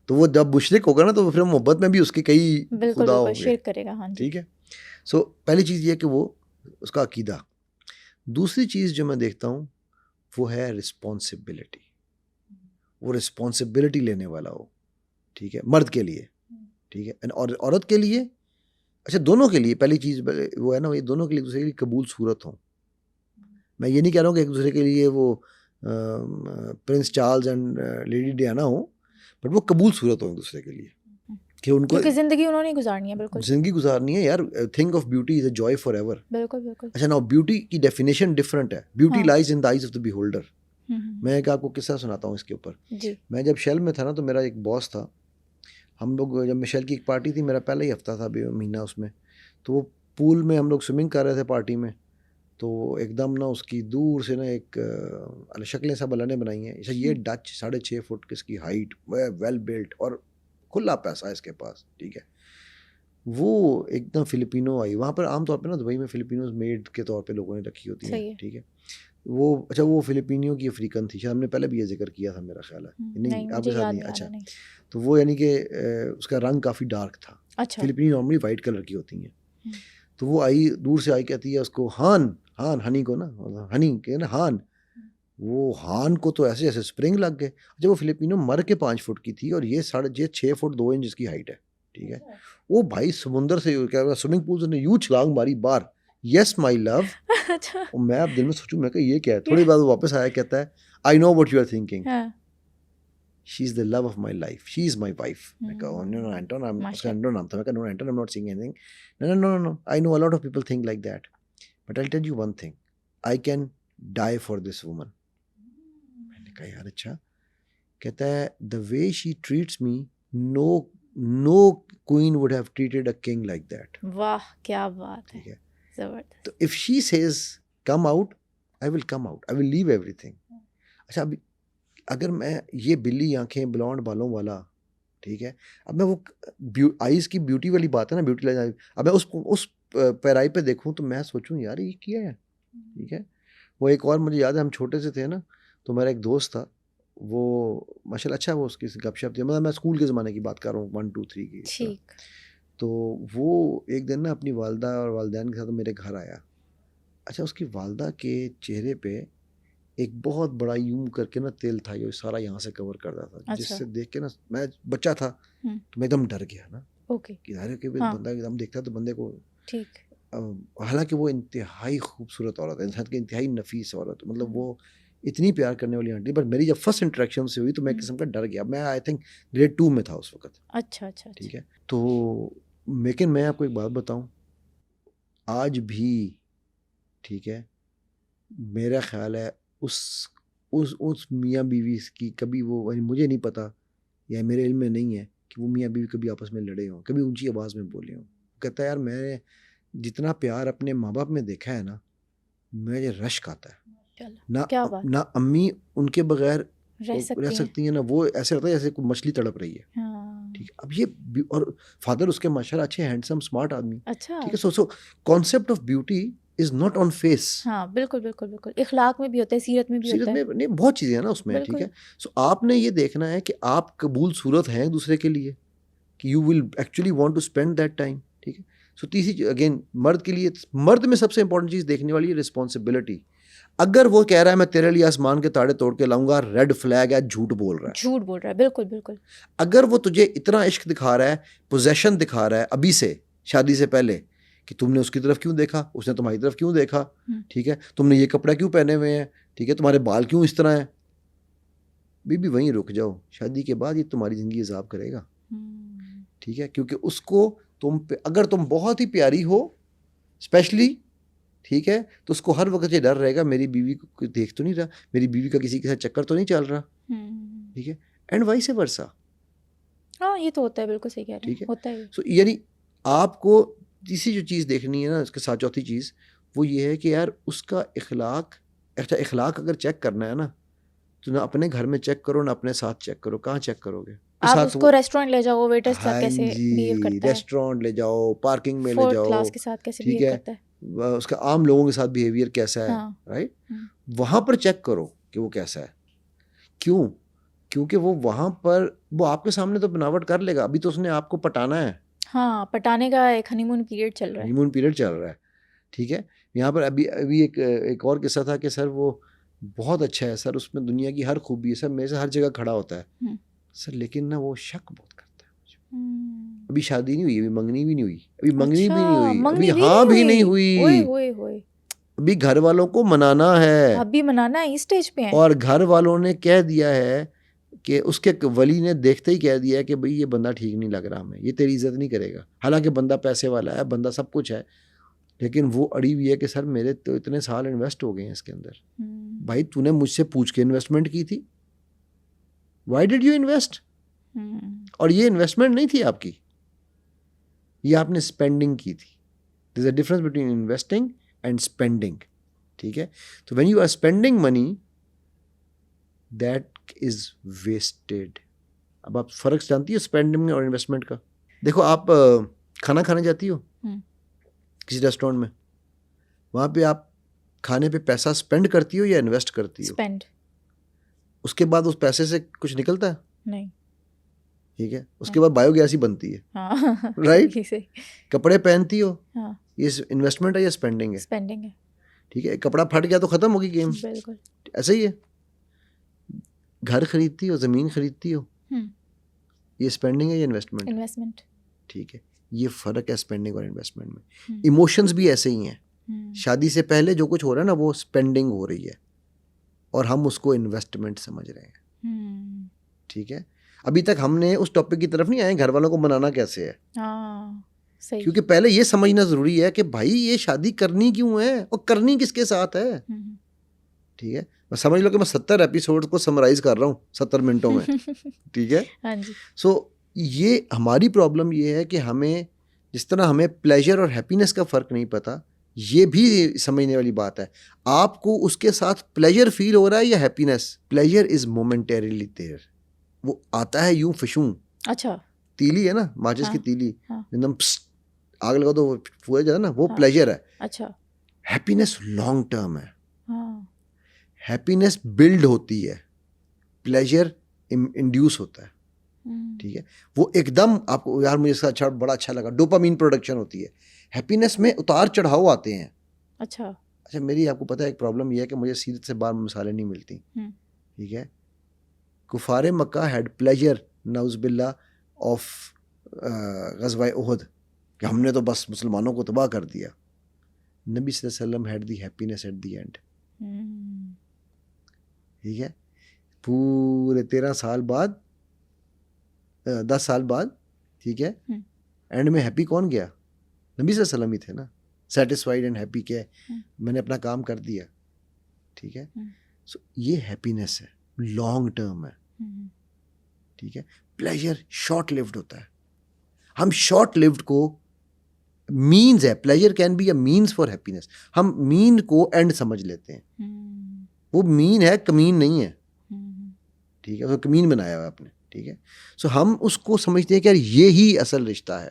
تو وہ جب مشرک ہوگا نا تو پھر محبت میں بھی اس کے کئی خدا ہوں گے. شرک کرے گا. ہاں جی ٹھیک ہے سو پہلی چیز یہ کہ وہ اس کا عقیدہ. دوسری چیز جو میں دیکھتا ہوں وہ ہے رسپانسبلٹی. وہ رسپانسبلٹی لینے والا ہو. ٹھیک ہے مرد کے لیے. ٹھیک ہے اور عورت کے لیے اچھا دونوں کے لیے پہلی چیز وہ ہے نا یہ دونوں کے لیے ایک دوسرے کے لیے قبول صورت ہوں. میں یہ نہیں کہہ رہا ہوں کہ ایک دوسرے کے لیے وہ prince Charles and lady Diana ہوں بٹ وہ قبول صورت ہوں ایک دوسرے کے لیے کہ ان کو کیونکہ زندگی انہوں نے گزارنی ہے. بالکل زندگی گزارنی ہے یار. Think of beauty is a joy forever. بالکل بالکل. اچھا نا بیوٹی کی ڈیفینیشن ڈفرنٹ ہے. Beauty lies in the eyes of the beholder. میں ایک آپ کو قصہ سناتا ہوں اس کے اوپر. میں جب شیل میں تھا نا تو میرا ایک باس تھا. ہم لوگ جب شیل کی ایک پارٹی تھی میرا پہلا ہی ہفتہ تھا مہینہ اس میں تو وہ پول میں ہم لوگ سوئمنگ کر رہے تھے پارٹی میں. تو ایک دم نا اس کی دور سے نا ایک شکلیں سب اللہ نے بنائی ہیں. یہ ڈچ 6.5 فٹ کی اس کی ہائٹ ویل بلٹ اور کھلا پیسہ اس کے پاس. ٹھیک ہے وہ ایک دم فلپینو آئی. وہاں پر عام طور پہ نا دبئی میں فلپینوز میڈ کے طور پہ لوگوں نے رکھی ہوتی ہیں. ٹھیک ہے وہ اچھا وہ فلپینیوں کی افریقن تھی. شاید ہم نے پہلے بھی یہ ذکر کیا تھا میرا خیال ہے. نہیں آپ کے ساتھ نہیں. اچھا تو وہ یعنی کہ اس کا رنگ کافی ڈارک تھا. فلپینی نارملی وائٹ کلر کی ہوتی ہیں. تو وہ آئی دور سے آئی کہتی ہے اس کو ہان ہنی کو نا ہنی کہ نا ہان. وہ ہان کو تو ایسے ایسے اسپرنگ لگ گئے. جب وہ فلپینو مر کے 5 فٹ کی تھی اور یہ 6 فٹ 2 انچ اس کی ہائٹ ہے. ٹھیک ہے وہ بھائی سمندر سے سوئمنگ پول سے یوں چھلانگ ماری باہر. یس مائی لو. میں اب دل میں سوچوں میں کہ یہ کیا ہے. تھوڑی بعد وہ واپس آیا کہتا ہے I know what you are thinking she is the love of my life she is my wife. میں کہا نو اینٹون اس کا اینٹون نام تھا. میں کہا no Anton I am not saying anything. No I know a lot of people think like that but I tell you one thing I can die for this woman. میں نے کہا یار اچھا. کہتا ہے the way she treats me no queen would have treated a king like that. واہ کیا بات ہے. زبردست. تو if she says come out I will come out. I will leave everything. اچھا اب اگر میں یہ بلی آنکھیں بلونڈ بالوں والا ٹھیک ہے اب میں وہ آئیز کی بیوٹی والی بات ہے نا بیوٹی لائز. اب میں اس پیرائی پہ دیکھوں تو میں سوچوں یار یہ کیا ہے. ٹھیک ہے وہ ایک اور مجھے یاد ہے ہم چھوٹے سے تھے نا تو میرا ایک دوست تھا وہ ماشاء اللہ اچھا وہ اس کی گپ شپ تھی. مطلب میں اسکول کے زمانے کی بات کر رہا ہوں 1 2 3 کی. تو وہ ایک دن نا اپنی والدہ اور والدین کے ساتھ میرے گھر آیا. اچھا اس کی والدہ کے چہرے پہ ایک بہت بڑا یوں کر کے نا تیل تھا جو سارا یہاں سے کور کرتا تھا جس سے دیکھ کے نا میں بچہ تھا تو میں ایک دم ڈر گیا نا کہ ظاہر ہے کہ بندہ ایک دم دیکھتا تو بندے کو. حالانکہ وہ انتہائی خوبصورت عورت ہے انتہائی نفیس عورت. مطلب وہ اتنی پیار کرنے والی آنٹی. بٹ میری جب فرسٹ انٹریکشن سے ہوئی تو میں قسم کا ڈر گیا. میں آئی تھنک گریڈ 2 میں تھا اس وقت. اچھا ٹھیک ہے تو لیکن میں آپ کو ایک بات بتاؤں آج بھی ٹھیک ہے میرا خیال ہے اس میاں بیوی کی کبھی وہ مجھے نہیں پتا یا میرے علم میں نہیں ہے کہ وہ میاں بیوی کبھی آپس میں لڑے ہوں کبھی اونچی آواز میں بولے ہوں. کہتا ہے یار میں نے جتنا پیار اپنے ماں باپ میں دیکھا ہے نا مجھے رشک آتا ہے. نہ امی ان کے بغیر رہ سکتی ہیں نا, وہ ایسے لگتا ہے جیسے کوئی مچھلی تڑپ رہی ہے. ٹھیک ہے, اب یہ اور فادر اس کے ماشاءاللہ اچھے ہینڈسم اسمارٹ آدمی. اچھا, ٹھیک ہے, so concept of beauty is not on face. ہاں بالکل بالکل بالکل, اخلاق میں بھی ہوتا ہے, سیرت میں بھی ہوتا ہے. سیرت میں نہیں, بہت چیزیں ہیں نا اس میں. ٹھیک ہے, سو آپ نے یہ دیکھنا ہے کہ آپ قبول صورت ہیں ایک دوسرے کے لیے, کہ you will actually want to spend that time. ٹھیک ہے, سو تیسری اگین مرد کے لیے, مرد میں سب سے امپورٹنٹ چیز دیکھنے والی ہے رسپانسبلٹی. اگر وہ کہہ رہا ہے میں تیرے لیے آسمان کے تاڑے توڑ کے لاؤں گا, ریڈ فلیگ ہے, جھوٹ بول رہا ہے. جھوٹ بول رہا ہے, بالکل بالکل. اگر وہ تجھے اتنا عشق دکھا رہا ہے, پوزیشن دکھا رہا ہے ابھی سے, شادی سے پہلے, کہ تم نے اس کی طرف کیوں دیکھا, اس نے تمہاری طرف کیوں دیکھا, ٹھیک ہے, تم نے یہ کپڑا کیوں پہنے ہوئے ہیں, ٹھیک ہے, تمہارے بال کیوں اس طرح ہیں, بھی وہیں رک جاؤ. شادی کے بعد یہ تمہاری زندگی عذاب کرے گا. ٹھیک ہے, کیونکہ اس کو تم پہ اگر تم بہت ہی پیاری ہو اسپیشلی, ٹھیک ہے, تو اس کو ہر وقت یہ ڈر رہے گا میری بیوی کو دیکھ تو نہیں رہا, میری بیوی کا کسی کے ساتھ چکر تو نہیں چل رہا. ٹھیک ہے, اینڈ وائس ورسا. ہاں یہ تو ہوتا ہے, بالکل صحیح کہہ رہے ہیں, ہوتا ہے. سو یعنی آپ کو تیسری جو چیز دیکھنی ہے نا اس کے ساتھ, چوتھی چیز وہ یہ ہے کہ یار اس کا اخلاق اگر چیک کرنا ہے نا, تو نہ اپنے گھر میں چیک کرو, نہ اپنے ساتھ چیک کرو. کہاں چیک کرو گے؟ آپ اس کو ریسٹورینٹ لے جاؤ, ویٹر کے ساتھ کیسے بیہیو کرتا ہے, ریسٹورینٹ لے جاؤ, پارکنگ میں لے فورتھ جاؤ, کلاس کے ساتھ کیسے ٹھیک بیہیو ہے, کرتا ہے, اس کا عام لوگوں کے ساتھ بیہیویئر کیسا ہے, رائٹ, وہاں پر چیک کرو کہ وہ کیسا ہے. کیوں؟ کیونکہ وہ وہاں پر وہ آپ کے سامنے تو بناوٹ کر لے گا, ابھی تو اس نے آپ کو پٹانا ہے. ہاں, پٹانے کا ایک ہنی مون پیریڈ چل رہا ہے. ہنی مون پیریڈ چل رہا ہے. ٹھیک ہے, یہاں پر ابھی ایک اور قصہ تھا کہ سر وہ بہت اچھا ہے سر, اس میں دنیا کی ہر خوبی ہے سر, میرے سے ہر جگہ کھڑا ہوتا ہے سر, لیکن نا وہ شک بہت کرتا ہے مجھے. ابھی شادی نہیں ہوئی, ابھی منگنی بھی نہیں ہوئی, ابھی منگنی بھی نہیں ہوئی, ابھی ہاں بھی نہیں ہوئی, ابھی گھر والوں کو منانا ہے, ابھی منانا ہے, اس سٹیج پہ ہیں. اور گھر والوں نے کہہ دیا ہے کہ اس کے ولی نے دیکھتے ہی کہہ دیا ہے کہ بھئی یہ بندہ ٹھیک نہیں لگ رہا ہمیں, یہ تیری عزت نہیں کرے گا. حالانکہ بندہ پیسے والا ہے, بندہ سب کچھ ہے, لیکن وہ اڑی ہوئی ہے کہ سر میرے تو اتنے سال انویسٹ ہو گئے ہیں اس کے اندر. بھائی تو نے مجھ سے پوچھ کے انویسٹمنٹ کی تھی, وائی ڈڈ یو انویسٹ؟ اور یہ انویسٹمنٹ نہیں تھی آپ کی, یہ آپ نے اسپینڈنگ کی تھی. There is a difference between investing and spending. ٹھیک ہے, تو when you are spending money that is wasted. اب آپ فرق جانتی ہو اسپینڈنگ اور انویسٹمنٹ کا؟ دیکھو آپ کھانا کھانے جاتی ہو کسی ریسٹورینٹ میں, وہاں پہ آپ کھانے پہ پیسہ اسپینڈ کرتی ہو یا انویسٹ کرتی ہو؟ اسپینڈ. اس کے بعد اس پیسے سے کچھ نکلتا ہے؟ نہیں. ٹھیک ہے, اس کے بعد بایو گیس ہی بنتی ہے, رائٹ. کپڑے پہنتی ہو, یہ انویسٹمنٹ ہے یا اسپینڈنگ ہے؟ اسپینڈنگ ہے. ٹھیک ہے, کپڑا پھٹ گیا تو ختم ہوگی گیم. بالکل ایسا ہی ہے. گھر خریدتی ہو, زمین خریدتی ہو, یہ اسپینڈنگ ہے یا انویسٹمنٹ؟ انویسٹمنٹ. ٹھیک ہے, یہ فرق ہے اسپینڈنگ اور انویسٹمنٹ میں. ایموشنز بھی ایسے ہی ہیں. شادی سے پہلے جو کچھ ہو رہا ہے نا وہ اسپینڈنگ ہو رہی ہے, اور ہم اس کو انویسٹمنٹ سمجھ رہے ہیں. ٹھیک ہے, ابھی تک ہم نے اس ٹاپک کی طرف نہیں آئے گھر والوں کو منانا کیسے ہے. کیونکہ پہلے یہ سمجھنا ضروری ہے کہ بھائی یہ شادی کرنی کیوں ہے اور کرنی کس کے ساتھ ہے. ٹھیک ہے, میں سمجھ لو کہ میں 70 ایپیسوڈ کو سمرائز کر رہا ہوں 70 منٹوں میں. ٹھیک ہے, سو یہ ہماری پرابلم یہ ہے کہ ہمیں جس طرح ہمیں پلیجر اور ہیپینس کا فرق نہیں پتا, یہ بھی سمجھنے والی بات ہے. آپ کو اس کے ساتھ پلیجر فیل ہو رہا ہے یا ہیپینس؟ پلیجر از مومنٹریلی دیر, وہ آتا ہے یوں فشوں. اچھا, تیلی ہے نا, ماچس کی تیلی, آگ لگا تو وہ جاتا ہے نا, وہ پلیجر ہے. اچھا, ہیپینس لانگ ٹرم ہے. ہیپینس بلڈ ہوتی ہے, پلیجر انڈیوس ہوتا ہے. ٹھیک ہے, وہ ایک دم آپ کو یار مجھے اس کا اچھا بڑا اچھا لگا, ڈوپامین پروڈکشن ہوتی ہے. ہیپینس میں اتار چڑھاؤ آتے ہیں. اچھا, میری آپ کو پتہ ہے ایک پرابلم یہ ہے کہ مجھے سیرت سے باہر مثالیں نہیں ملتی. ٹھیک ہے, کفار مکہ ہیڈ پلیجر نعوذ باللہ آف غزوہ احد, کہ ہم نے تو بس مسلمانوں کو تباہ کر دیا. نبی صلی اللہ علیہ وسلم had the happiness at the end. ٹھیک ہے, پورے 13 سال بعد 10 سال بعد, ٹھیک ہے, اینڈ میں ہیپی کون گیا؟ نبی صلی اللہ علیہ وسلم ہی تھے نا, سیٹسفائیڈ اینڈ ہیپی کہ میں نے اپنا کام کر دیا. ٹھیک ہے, سو یہ ہیپینس ہے, لانگ ٹرم ہے. ٹھیک ہے, پلیجر شارٹ لیوڈ ہوتا ہے. ہم شارٹ لیوڈ کو مینز ہے, pleasure can be a means for happiness. ہم مین کو اینڈ سمجھ لیتے ہیں, وہ مین ہے, کمین نہیں ہے. ٹھیک ہے, اس کو کمین بنایا ہوا ہے آپ نے, ٹھیک ہے. سو ہم اس کو سمجھتے ہیں کہ یار یہی اصل رشتہ ہے.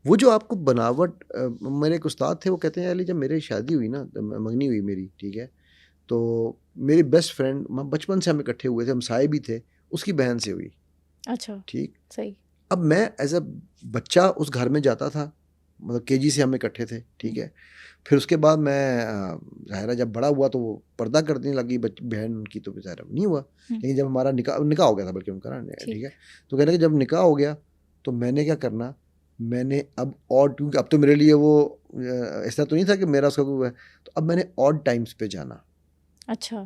وہ جو آپ کو بناوٹ, میرے ایک استاد تھے, وہ کہتے ہیں علی جب میری شادی ہوئی نا, منگنی ہوئی میری, ٹھیک ہے, تو میری بیسٹ فرینڈ, بچپن سے ہم اکٹھے ہوئے تھے, ہم سائے بھی تھے, اس کی بہن سے ہوئی. اچھا, ٹھیک. صحیح. اب میں ایز اے بچہ اس گھر میں جاتا تھا, مطلب کے جی سے ہم اکٹھے تھے, ٹھیک ہے. پھر اس کے بعد میں ظاہرہ جب بڑا ہوا تو وہ پردہ کرنے لگی بہن ان کی, تو ظاہرہ نہیں ہوا. لیکن جب ہمارا نکاح ہو گیا تھا, بلکہ ان کا, ٹھیک ہے, تو کہنا کہ جب نکاح ہو گیا تو میں نے کیا کرنا, میں نے اب اور, کیونکہ اب تو میرے لیے وہ ایسا تو نہیں تھا کہ میرا اس کا کوئی ہے, تو اب میں نے آڈ ٹائمز پہ جانا. اچھا.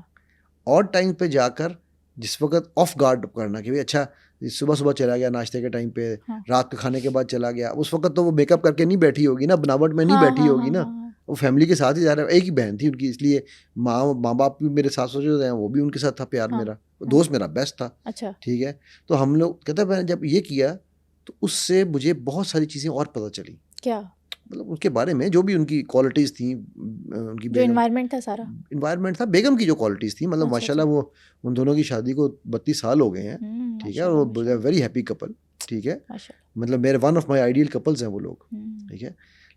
آڈ ٹائم پہ جا کر جس وقت آف گارڈ کرنا کہ بھائی اچھا صبح صبح چلا گیا ناشتے کے ٹائم پہ, رات کے کھانے کے بعد چلا گیا, اس وقت تو وہ میک اپ کر کے نہیں بیٹھی ہوگی نا, بناوٹ میں نہیں بیٹھی ہوگی نا, وہ فیملی کے ساتھ ہی جا رہا ہے. ایک ہی بہن تھی ان کی, اس لیے ماں باپ بھی میرے ساتھ سوچے ہیں, وہ بھی ان کے ساتھ تھا پیار میرا, دوست میرا بیسٹ تھا. اچھا, ٹھیک ہے. تو ہم لوگ کہتے ہیں میں نے جب یہ کیا تو اس سے مجھے بہت ساری چیزیں اور پتہ چلی. کیا مطلب ان کے بارے میں, جو بھی ان کی کوالٹیز تھیں, ان کی جو انوائرمنٹ تھا, سارا انوائرمنٹ تھا, بیگم کی جو کوالٹیز تھیں, مطلب ماشاء اللہ وہ ان دونوں کی شادی کو 32 سال ہو گئے ہیں, ٹھیک ہے, اور وہ ویری ہیپی کپل, ٹھیک ہے, مطلب میرے one of my ideal couples ہیں وہ لوگ, ٹھیک ہے.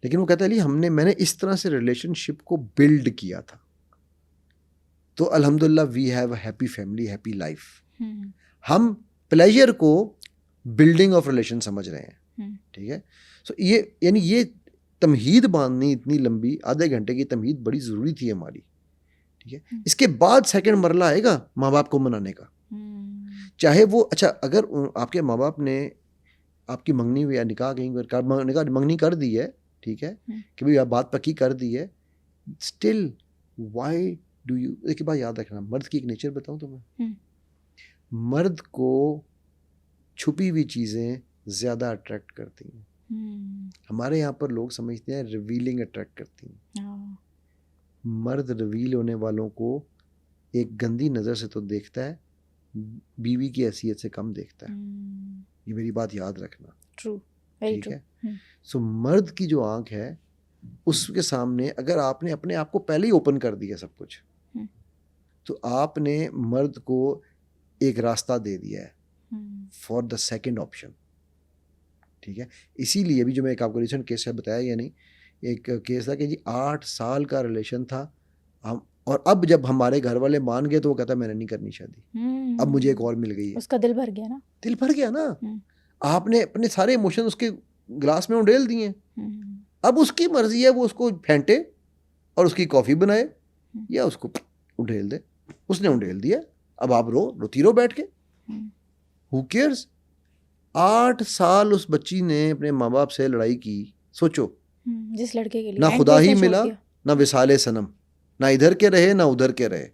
لیکن وہ کہتے ہیں میں نے اس طرح سے ریلیشن شپ کو بلڈ کیا تھا, تو الحمدللہ we have a happy family, happy life. ہم پلیجر کو بلڈنگ آف ریلیشن سمجھ رہے ہیں, ٹھیک ہے. سو یہ یعنی یہ تمہید باندھنی اتنی لمبی, آدھے گھنٹے کی تمہید بڑی ضروری تھی ہماری, ٹھیک ہے. اس کے بعد سیکنڈ مرحلہ آئے گا ماں باپ کو منانے کا, چاہے وہ اچھا اگر آپ کے ماں باپ نے آپ کی منگنی ہوئی یا نکاح کہیں منگنی کر دی ہے, ٹھیک ہے, کہ بھائی آپ بات پکی کر دی ہے, اسٹل وائی ڈو یو, ایک بات یاد رکھنا, مرد کی ایک نیچر بتاؤں تمہیں, مرد کو چھپی ہوئی چیزیں زیادہ اٹریکٹ کرتی ہیں. ہمارے یہاں پر لوگ سمجھتے ہیں ریویلنگ اٹریکٹ کرتی ہیں. مرد ریویل ہونے والوں کو ایک گندی نظر سے تو دیکھتا ہے, بیوی کی حیثیت سے کم دیکھتا ہے. یہ میری بات یاد رکھنا, ٹھیک ہے. سو مرد کی جو آنکھ ہے اس کے سامنے اگر آپ نے اپنے آپ کو پہلے ہی اوپن کر دیا سب کچھ, تو آپ نے مرد کو ایک راستہ دے دیا ہے فار دا سیکنڈ آپشن, ٹھیک ہے. اسی لیے بھی جو میں ایک آپ کو ریسنٹ کیس ہے بتایا یا نہیں, ایک کیس تھا کہ جی 8 سال کا ریلیشن تھا, ہم اور اب جب ہمارے گھر والے مان گئے تو وہ کہتا میں نے نہیں کرنی شادی, اب مجھے ایک اور مل گئی ہے. اس کا دل بھر گیا نا, دل بھر گیا نا, آپ نے اپنے سارے ایموشن اس کے گلاس میں اڈیل دیے, اب اس کی مرضی ہے وہ اس کو پھینٹے اور اس کی کافی بنائے یا اس کو اڈیل دے. اس نے اڈیل دیا, اب آپ روتی رو بیٹھ کے, ہو کیئرز. 8 سال اس بچی نے اپنے ماں باپ سے لڑائی کی, سوچو, جس لڑکے کے لیے نہ خدا ہی ملا, نہ وصال صنم, نہ ادھر کے رہے نہ ادھر کے رہے,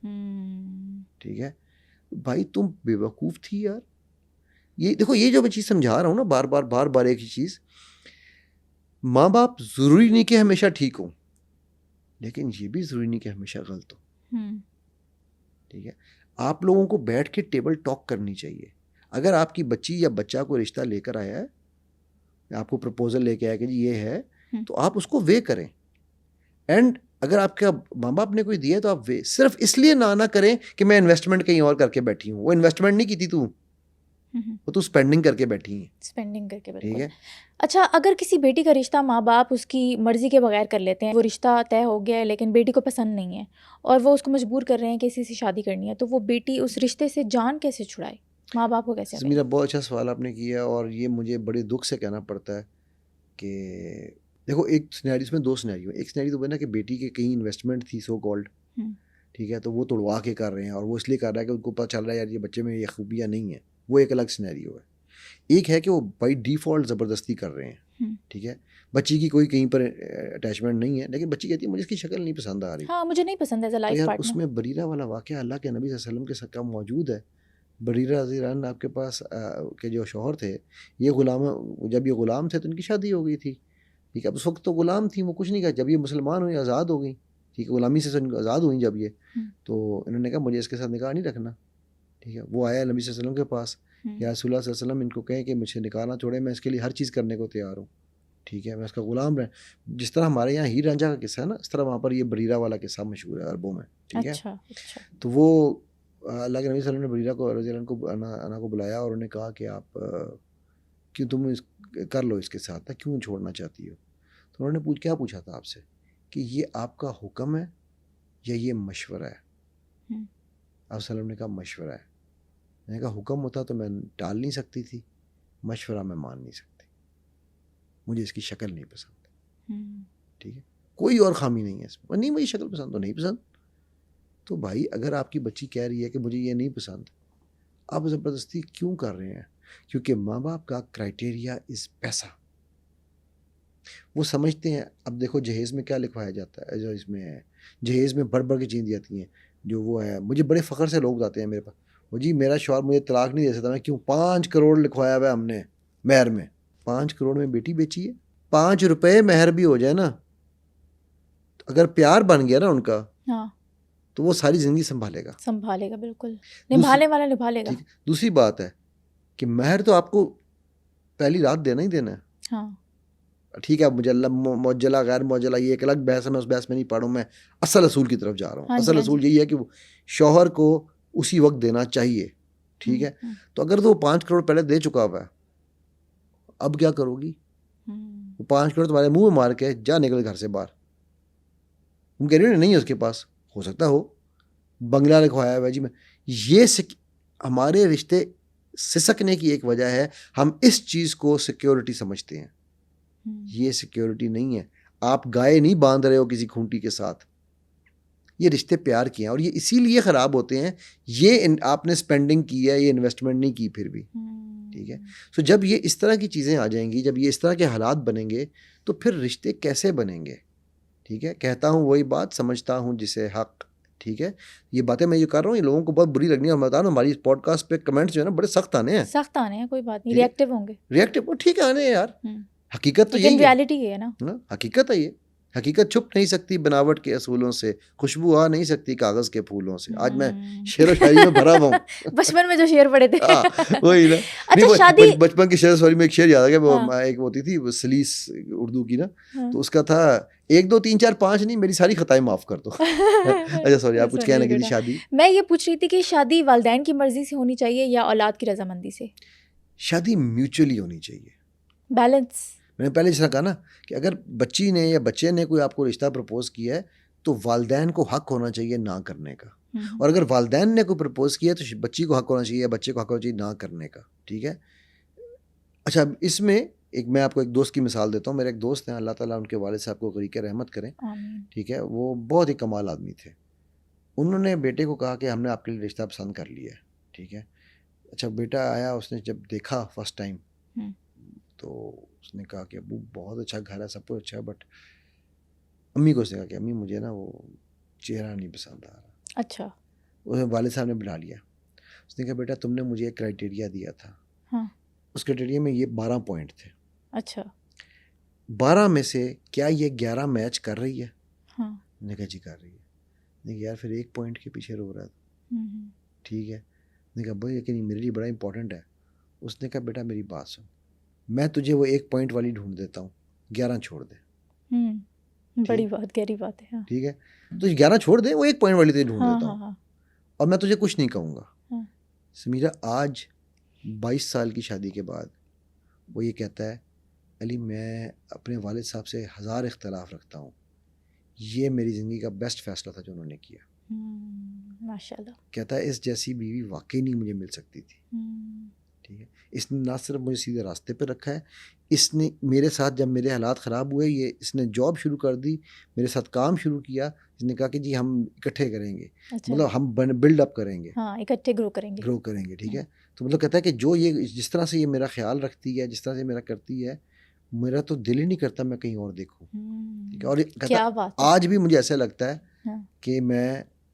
ٹھیک ہے. بھائی تم بے وقوف تھی یار. یہ دیکھو, یہ جو میں چیز سمجھا رہا ہوں نا بار بار ایک ہی چیز, ماں باپ ضروری نہیں کہ ہمیشہ ٹھیک ہوں, لیکن یہ بھی ضروری نہیں کہ ہمیشہ غلط ہو, ٹھیک ہے. آپ لوگوں کو بیٹھ کے ٹیبل ٹاک کرنی چاہیے. اگر آپ کی بچی یا بچہ کو رشتہ لے کر آیا ہے, آپ کو پرپوزل لے کے آیا کہ جی یہ ہے, تو آپ اس کو وے کریں. اینڈ اگر آپ کا ماں باپ نے کوئی دیا ہے تو آپ وے صرف اس لیے نہ کریں کہ میں انویسٹمنٹ کہیں اور کر کے بیٹھی ہوں. وہ انویسٹمنٹ نہیں کی تھی وہ تو اسپینڈنگ کر کے بیٹھی ہیں, اسپینڈنگ کر کے, ٹھیک ہے. اچھا, اگر کسی بیٹی کا رشتہ ماں باپ اس کی مرضی کے بغیر کر لیتے ہیں, وہ رشتہ طے ہو گیا ہے لیکن بیٹی کو پسند نہیں ہے اور وہ اس کو مجبور کر رہے ہیں کہ اسی سے شادی کرنی ہے, تو وہ بیٹی اس رشتے سے جان کیسے چھڑائے, ماں باپ کو کیسے؟ میرا بہت اچھا سوال آپ نے کیا, اور یہ مجھے بڑے دکھ سے کہنا پڑتا ہے کہ دیکھو ایک سینیریو, اس میں 2 سینیریو ہیں. ایک سینیریو تو بنا کہ بیٹی کے کہیں انویسٹمنٹ تھی سو کالڈ, ٹھیک ہے, تو وہ توڑوا کے کر رہے ہیں, اور وہ اس لیے کر رہا ہے کہ ان کو پتہ چل رہا ہے یار یہ بچے میں یہ خوبیاں نہیں ہیں. وہ ایک الگ سینیریو ہے. ایک ہے کہ وہ بائی ڈیفالٹ زبردستی کر رہے ہیں, ٹھیک ہے. بچی کی کوئی کہیں پر اٹیچمنٹ نہیں ہے, لیکن بچی کہتی ہے مجھے اس کی شکل نہیں پسند آ رہی, ہاں مجھے نہیں پسند ایز اے لائف پارٹنر. اس میں بریرہ والا واقعہ اللہ کے نبی صلی اللہ علیہ وسلم کے ساتھ موجود ہے. بریرہ رضی اللہ عنہ آپ کے پاس کے جو شوہر تھے, یہ غلام, جب یہ غلام تھے تو ان کی شادی ہو گئی تھی, ٹھیک ہے. اس وقت تو غلام تھی, وہ کچھ نہیں کہا. جب یہ مسلمان ہوئی, آزاد ہو گئی, ٹھیک ہے, غلامی سے آزاد ہوئیں جب یہ, تو انہوں نے کہا مجھے اس کے ساتھ نکاح نہیں رکھنا, ٹھیک ہے. وہ آیا نبی صلی اللہ علیہ وسلم کے پاس, یا رسول اللہ صلی اللہ علیہ وسلم ان کو کہیں کہ مجھ سے نکاح نہ چھوڑے, میں اس کے لیے ہر چیز کرنے کو تیار ہوں, ٹھیک ہے, میں اس کا غلام رہے. جس طرح ہمارے یہاں ہیر رانجھا کا قصہ ہے نا, اس طرح وہاں پر یہ بریرہ والا قصہ مشہور ہے عربوں میں, ٹھیک ہے. تو وہ اللہ کے نبی صلی اللہ علیہ وسلم نے بریرہ کو رضی اللہ عنہ کو انا کو بلایا اور انہوں نے کہا کہ آپ کیوں تم کر لو اس کے ساتھ نا، کیوں چھوڑنا چاہتی ہو؟ تو انہوں نے کیا پوچھا تھا آپ سے کہ یہ آپ کا حکم ہے یا یہ مشورہ ہے؟ آپ صلی اللہ علیہ وسلم نے کہا مشورہ ہے. میں نے کہا حکم ہوتا تو میں ٹال نہیں سکتی تھی، مشورہ میں مان نہیں سکتی، مجھے اس کی شکل نہیں پسند. ٹھیک ہے، کوئی اور خامی نہیں ہے اس میں، نہیں مجھے شکل پسند تو نہیں پسند. تو بھائی اگر آپ کی بچی کہہ رہی ہے کہ مجھے یہ نہیں پسند، آپ زبردستی کیوں کر رہے ہیں؟ کیونکہ ماں باپ کا کرائٹیریا از پیسہ. وہ سمجھتے ہیں. اب دیکھو جہیز میں کیا لکھوایا جاتا ہے، جو اس میں ہے جہیز میں بڑھ کے چیز جاتی ہیں جو وہ ہے. مجھے بڑے فخر سے لوگ بتاتے ہیں میرے پاس، وہ جی میرا شوہر مجھے طلاق نہیں دے سکتا. میں کیوں؟ 5 کروڑ لکھوایا ہوا ہے ہم نے مہر میں. 5 کروڑ میں بیٹی بیچی ہے. 5 روپے مہر بھی ہو جائے نا، اگر پیار بن گیا نا ان کا، تو وہ ساری زندگی سنبھالے گا. بالکل نبھانے والا نبھا لے گا. دوسری بات ہے کہ مہر تو آپ کو پہلی رات دینا ہی دینا ہے. ٹھیک ہے، مجھے موجلہ غیر موجلہ یہ ایک الگ بحث ہے، میں اس بحث میں نہیں پڑھوں. میں اصل اصول کی طرف جا رہا ہوں. اصل اصول یہی ہے کہ شوہر کو اسی وقت دینا چاہیے. ٹھیک ہے، تو اگر تو وہ 5 کروڑ پہلے دے چکا ہوا ہے، اب کیا کرو گی؟ وہ 5 کروڑ تمہارے منہ میں مار کے جا نکل گھر سے باہر. تم کہہ رہی ہو نہیں ہے اس کے پاس، ہو سکتا ہو بنگلہ لکھوایا ہوا جی میں. یہ ہمارے رشتے سسکنے کی ایک وجہ ہے، ہم اس چیز کو سیکیورٹی سمجھتے ہیں. یہ سیکیورٹی نہیں ہے. آپ گائے نہیں باندھ رہے ہو کسی کھونٹی کے ساتھ. یہ رشتے پیار کیے ہیں اور یہ اسی لیے خراب ہوتے ہیں. یہ آپ نے سپینڈنگ کی ہے، یہ انویسٹمنٹ نہیں کی پھر بھی. ٹھیک ہے، سو جب یہ اس طرح کی چیزیں آ جائیں گی، جب یہ اس طرح کے حالات بنیں گے، تو پھر رشتے کیسے بنیں گے؟ ٹھیک ہے، کہتا ہوں وہی بات، سمجھتا ہوں جسے حق. ٹھیک ہے، یہ باتیں میں جو کر رہا ہوں یہ لوگوں کو بہت بری لگنی ہے. اور میں بتا رہا ہوں ہماری اس پوڈ کاسٹ پہ کمنٹس جو ہے نا بڑے سخت آنے ہیں. کوئی بات نہیں، ریئیکٹیو ہوں گے. ریئیکٹیو ٹھیک ہے آنے ہیں یار. حقیقت تو لیکن یہی ریالٹی ہے نا، حقیقت ہے. یہ حقیقت چھپ نہیں سکتی بناوٹ کے اصولوں سے، خوشبو آ نہیں سکتی کاغذ کے پھولوں سے. آج میں شعر و شاعری میں بھرا ہوا ہوں. بچپن میں جو شعر پڑھے تھے وہی نا. اچھا شادی بچپن کی شعر سوری میں ایک شعر یاد آ گیا. وہ ایک ہوتی تھی وہ سلیس اردو کی نا، تو اس کا تھا 1 2 3 4 5 نہیں، میری ساری خطائیں معاف کر دو. اچھا سوری، آپ کچھ کہنے لگی تھی. شادی میں یہ پوچھ رہی تھی کہ شادی والدین کی مرضی سے ہونی چاہیے یا اولاد کی رضامندی سے؟ شادی میوچولی ہونی چاہیے. بیلنس. میں نے پہلے جس طرح کہا نا کہ اگر بچی نے یا بچے نے کوئی آپ کو رشتہ پرپوز کیا ہے تو والدین کو حق ہونا چاہیے نہ کرنے کا. اور اگر والدین نے کوئی پرپوز کیا ہے تو بچی کو حق ہونا چاہیے یا بچے کو حق ہونا چاہیے نہ کرنے کا. ٹھیک ہے. اچھا اس میں میں آپ کو ایک دوست کی مثال دیتا ہوں. میرے ایک دوست ہیں، اللہ تعالیٰ ان کے والد صاحب کو غریق رحمت کریں. ٹھیک ہے، وہ بہت ہی کمال آدمی تھے. انہوں نے بیٹے کو کہا کہ ہم نے آپ کے لیے رشتہ پسند کر لیا ہے. ٹھیک ہے. اچھا بیٹا آیا، اس نے جب دیکھا فرسٹ ٹائم تو اس نے کہا کہ ابو بہت اچھا گھر ہے، سب کچھ اچھا ہے، بٹ امی کو اس نے کہا کہ امی مجھے نا وہ چہرہ نہیں پسند آ رہا. اچھا. اسے والد صاحب نے بلا لیا. اس نے کہا بیٹا تم نے مجھے ایک کرائٹیریا دیا تھا، اس کرائٹیریا میں یہ 12 پوائنٹ تھے. اچھا. 12 میں سے کیا یہ 11 میچ کر رہی ہے؟ نے کہا جی کر رہی ہے. نے کہا یار پھر 1 پوائنٹ کے پیچھے رو رہا تھا. ٹھیک ہے. نے کہا بھائی لیکن میرے لیے بڑا امپورٹنٹ ہے. اس نے کہا بیٹا میری بات سن، میں تجھے وہ 1 پوائنٹ والی ڈھونڈ دیتا ہوں، 11 چھوڑ دے. بڑی بات، گہری بات ہے. ٹھیک ہے، تو 11 چھوڑ دے، وہ 1 پوائنٹ والی تجھے ڈھونڈ دیتا ہوں اور میں تجھے کچھ نہیں کہوں گا. سمیرہ آج 22 سال کی شادی کے بعد وہ یہ کہتا ہے علی میں اپنے والد صاحب سے 1000 اختلاف رکھتا ہوں، یہ میری زندگی کا بیسٹ فیصلہ تھا جو انہوں نے کیا. ماشاءاللہ. کہتا ہے اس جیسی بیوی واقعی نہیں مجھے مل سکتی تھی. ٹھیک ہے، اس نے نہ صرف مجھے سیدھے راستے پہ رکھا ہے، اس نے میرے ساتھ جب میرے حالات خراب ہوئے اس نے جاب شروع کر دی، میرے ساتھ کام شروع کیا. اس نے کہا کہ جی ہم اکٹھے کریں گے. مطلب ہم بلڈ اپ کریں گے، اکٹھے گرو کریں گے. ٹھیک ہے. تو مطلب کہتا ہے کہ جو یہ جس طرح سے یہ میرا خیال رکھتی ہے، جس طرح سے میرا کرتی ہے، میرا تو دل ہی نہیں کرتا میں کہیں اور دیکھوں. ٹھیک ہے. اور کہتا آج بھی مجھے ایسا لگتا ہے کہ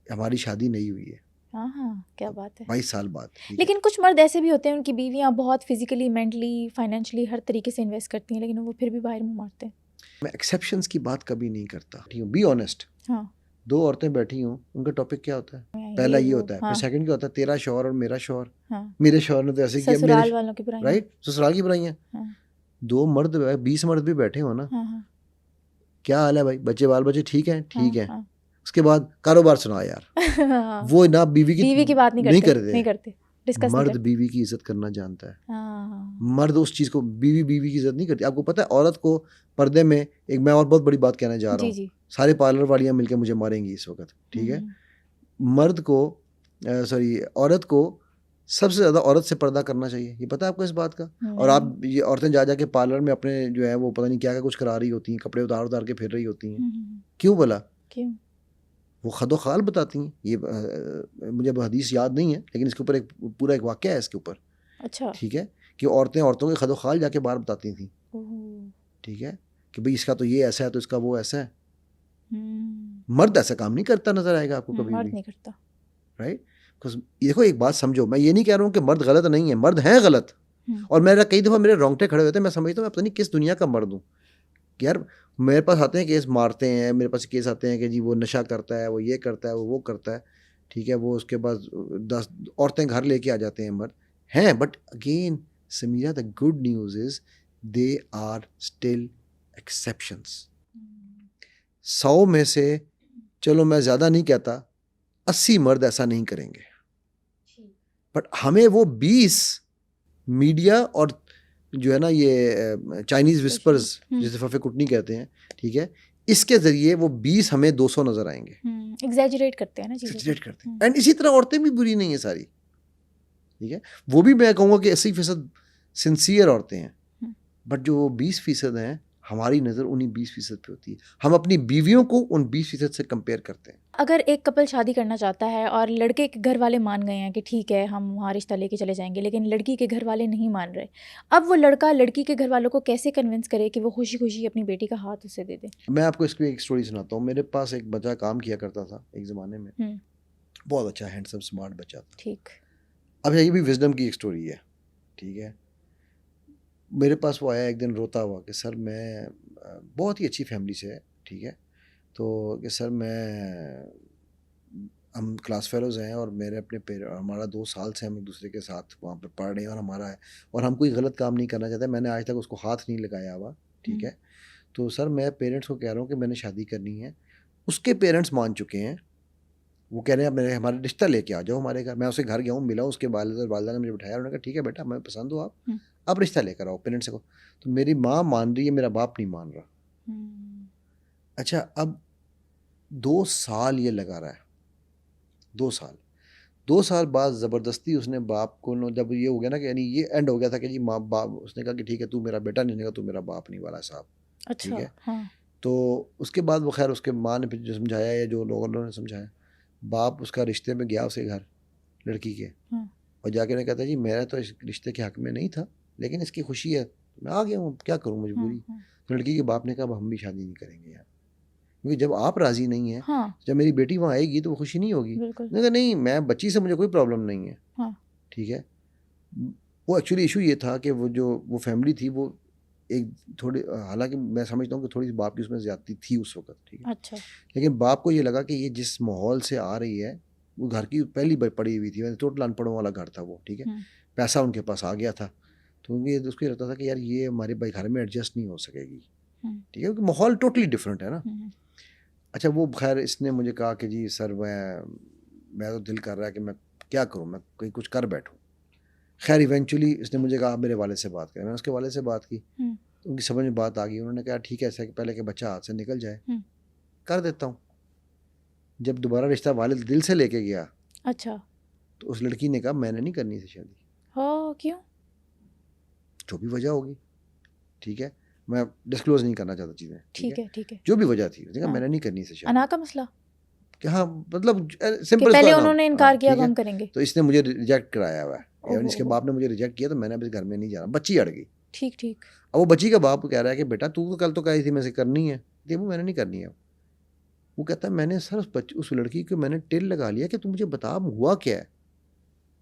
ہماری شادی نہیں ہوئی ہے. کیا بات ہے. 22 سال بعد. لیکن کچھ مرد ایسے بھی ہوتے ہیں ان کی بیویاں بہت فزیکلی، مینٹلی، فائنینشلی ہر طریقے سے انویسٹ کرتی ہیں لیکن وہ پھر بھی باہر منہ مارتے ہیں. میں ایکسیپشنز کی بات کبھی نہیں کرتا. Be honest. 2 عورتیں بیٹھی ہوں، ان کا ٹاپک کیا ہوتا ہے؟ پہلا یہ ہوتا ہے، پھر سیکنڈ کیا ہوتا ہے؟ تیرا شوہر اور میرا شوہر، میرے شوہر نے تو ایسے کیا، سسرال والوں کی برائیاں، رائٹ، سسرال کی برائیاں. 2 مرد 20 مرد بھی بیٹھے ہو نا، کیا حال ہے بھائی، بچے بال بچے ٹھیک ہیں؟ ٹھیک ہے. اس کے بعد کاروبار سنا یار، وہ نہ بیوی کی بات نہیں کرتے مرد بیوی کی عزت کرنا جانتا ہے. مرد اس چیز کو بیوی کی عزت نہیں کرتی. آپ کو پتہ ہے عورت کو پردے میں ایک، میں اور بہت بڑی بات کہنے جا رہا ہوں، سارے پارلر والیاں مل کے مجھے ماریں گی اس وقت، ٹھیک ہے. مرد کو عورت کو سب سے زیادہ عورت سے پردہ کرنا چاہیے، یہ پتہ ہے آپ کو اس بات کا. اور آپ یہ عورتیں جا کے پارلر میں اپنے جو ہے وہ پتہ نہیں کیا کچھ کرا رہی ہوتی ہیں، کپڑے اتار کے پھر رہی ہوتی ہیں. کیوں بلا؟ وہ خد و خال بتاتی ہیں. یہ مجھے حدیث یاد نہیں ہے لیکن اس کے اوپر ایک پورا ایک واقعہ ہے اس کے اوپر. اچھا، ٹھیک ہے، کہ عورتوں کے خد و خال جا کے باہر بتاتی تھیں، ٹھیک ہے، کہ بھئی اس کا تو یہ ایسا ہے تو اس کا وہ ایسا ہے. مرد ایسا کام نہیں کرتا، نظر آئے گا آپ کو کبھی بھی، مرد نہیں کرتا، رائٹ. دیکھو ایک بات سمجھو، میں یہ نہیں کہہ رہا ہوں کہ مرد غلط نہیں ہے، مرد ہیں غلط. اور میرا کئی دفعہ میرے رونگٹے کھڑے ہوتے ہیں، میں سمجھتا ہوں میں پتہ نہیں کس دنیا کا مرد ہوں. یار میرے پاس آتے ہیں کیس مارتے ہیں، میرے پاس کیس آتے ہیں کہ جی وہ نشہ کرتا ہے، وہ یہ کرتا ہے، وہ کرتا ہے، ٹھیک ہے. وہ اس کے بعد 10 عورتیں گھر لے کے آ جاتے ہیں مرد ہیں. But again Samira, the good news is they are still exceptions. 100 میں سے چلو میں زیادہ نہیں کہتا 80 مرد ایسا نہیں کریں گے. بٹ ہمیں وہ 20 میڈیا اور جو ہے نا یہ چائنیز وسپرز جسے ففے کٹنی کہتے ہیں، ٹھیک ہے، اس کے ذریعے وہ 20 ہمیں 200 نظر آئیں گے. ایگزیجریٹ کرتے ہیں نا، ایگزیجریٹ کرتے ہیں. اینڈ اسی طرح عورتیں بھی بری نہیں ہیں ساری، ٹھیک ہے. وہ بھی میں کہوں گا کہ 80% سنسیئر عورتیں ہیں. بٹ جو 20% ہیں، ہماری نظر انہیں 20% پہ ہوتی ہے. ہم اپنی بیویوں کو ان 20% سے کمپیئر کرتے ہیں. اگر ایک کپل شادی کرنا چاہتا ہے اور لڑکے کے گھر والے مان گئے ہیں کہ ٹھیک ہے ہم وہاں رشتہ لے کے چلے جائیں گے، لیکن لڑکی کے گھر والے نہیں مان رہے، اب وہ لڑکا لڑکی کے گھر والوں کو کیسے کنونس کرے کہ وہ خوشی خوشی اپنی بیٹی کا ہاتھ اسے دے دے؟ میں آپ کو اس کی ایک اسٹوری سناتا ہوں. میرے پاس ایک بچہ کام کیا کرتا تھا ایک زمانے میں، بہت اچھا ہینڈسم اسمارٹ بچہ تھا. ٹھیک. اب یہ بھی وزڈم کی ایک اسٹوری ہے، ٹھیک ہے. میرے پاس وہ آیا ایک دن روتا ہوا کہ سر میں بہت ہی اچھی فیملی سے ہے، ٹھیک ہے، تو کہ سر ہم کلاس فیلوز ہیں اور میرے اپنے ہمارا 2 سال سے ہم ایک دوسرے کے ساتھ وہاں پہ پڑھ رہے ہیں اور ہمارا ہے اور ہم کوئی غلط کام نہیں کرنا چاہتے. میں نے آج تک اس کو ہاتھ نہیں لگایا ہوا، ٹھیک ہے. تو سر میں پیرنٹس کو کہہ رہا ہوں کہ میں نے شادی کرنی ہے. اس کے پیرنٹس مان چکے ہیں، وہ کہہ رہے ہیں ہمارے رشتہ لے کے آ جاؤ ہمارے گھر. میں اسے گھر گیا ہوں، ملا، اس کے والد اور والدہ نے مجھے بٹھایا، انہوں نے کہا ٹھیک ہے بیٹا ہمیں پسند ہو آپ رشتہ لے کر آؤ پیرنٹس کو. تو میری ماں مان رہی ہے، میرا باپ نہیں مان رہا. اچھا، اب 2 سال یہ لگا رہا ہے، 2 سال بعد زبردستی اس نے باپ کو، جب یہ ہو گیا نا کہ یعنی یہ اینڈ ہو گیا تھا کہ جی ماں باپ، اس نے کہا کہ ٹھیک ہے تو میرا بیٹا نہیں، تو میرا باپ نہیں والا صاحب. ٹھیک ہے. تو اس کے بعد وہ خیر اس کے ماں نے جو سمجھایا یا جو لوگوں نے سمجھایا، باپ اس کا رشتے میں گیا اسے گھر لڑکی کے، اور جا کے نے کہتا جی میرا تو اس رشتے کے حق میں نہیں تھا لیکن اس کی خوشی ہے میں آ گیا ہوں، کیا کروں مجبوری. لڑکی کے باپ نے کہا ہم بھی شادی نہیں کریں گے یار، کیونکہ جب آپ راضی نہیں ہیں، جب میری بیٹی وہاں آئے گی تو وہ خوشی نہیں ہوگی. نہیں میں بچی سے مجھے کوئی پرابلم نہیں ہے، ٹھیک ہے. وہ ایکچولی ایشو یہ تھا کہ وہ فیملی تھی، وہ ایک تھوڑی، حالانکہ میں سمجھتا ہوں کہ تھوڑی سی باپ کی اس میں زیادتی تھی اس وقت، ٹھیک ہے. اچھا. لیکن باپ کو یہ لگا کہ یہ جس ماحول سے آ رہی ہے، وہ گھر کی پہلی پڑی ہوئی تھی، ٹوٹل ان پڑھوں والا گھر تھا وہ، ٹھیک ہے، پیسہ ان کے پاس آ گیا تھا، تو اس کو یہ لگتا تھا کہ یار یہ ہمارے بھائی گھر میں ایڈجسٹ نہیں ہو سکے گی، ٹھیک ہے، کیونکہ ماحول ٹوٹلی ڈفرینٹ ہے نا. اچھا، وہ خیر اس نے مجھے کہا کہ جی سر میں تو دل کر رہا ہے کہ میں کیا کروں، میں کہیں کچھ کر بیٹھوں. خیر ایونچولی اس نے مجھے کہا میرے والد سے بات کریں. میں نے اس کے والد سے بات کی، ان کی سمجھ میں بات آ گئی. انہوں نے کہا ٹھیک ہے ایسا کہ پہلے کہ بچہ ہاتھ سے نکل جائے کر دیتا ہوں. جب دوبارہ رشتہ والد دل سے لے کے گیا، اچھا، تو اس لڑکی نے کہا میں نے نہیں کرنی تھی شادی. ہاں کیوں؟ جو بھی وجہ ہوگی، ٹھیک ہے، میں ڈسکلوز نہیں کرنا چاہتا چیزیں، ٹھیک ہے، جو بھی وجہ تھی میں نے نہیں کرنی سے شادی. انا کا مسئلہ کہ ہاں مطلب سمپل، پہلے انہوں نے انکار کیا ہم کریں گے، تو اس نے مجھے ریجیکٹ کرایا ہوا ہے، یعنی اس کے باپ نے مجھے ریجیکٹ کیا، تو میں نے اب اس گھر میں نہیں جانا. بچی اڑ گئی. ٹھیک ٹھیک. اب وہ بچی کا باپ کہہ رہا ہے کہ بیٹا تو کل تو کہی تھی میں سے کرنی ہے، دیکھو میں نے نہیں کرنی ہے. وہ کہتا ہے میں نے سر اس لڑکی کو میں نے ٹل لگا لیا کہ تم مجھے بتا ہوا کیا ہے.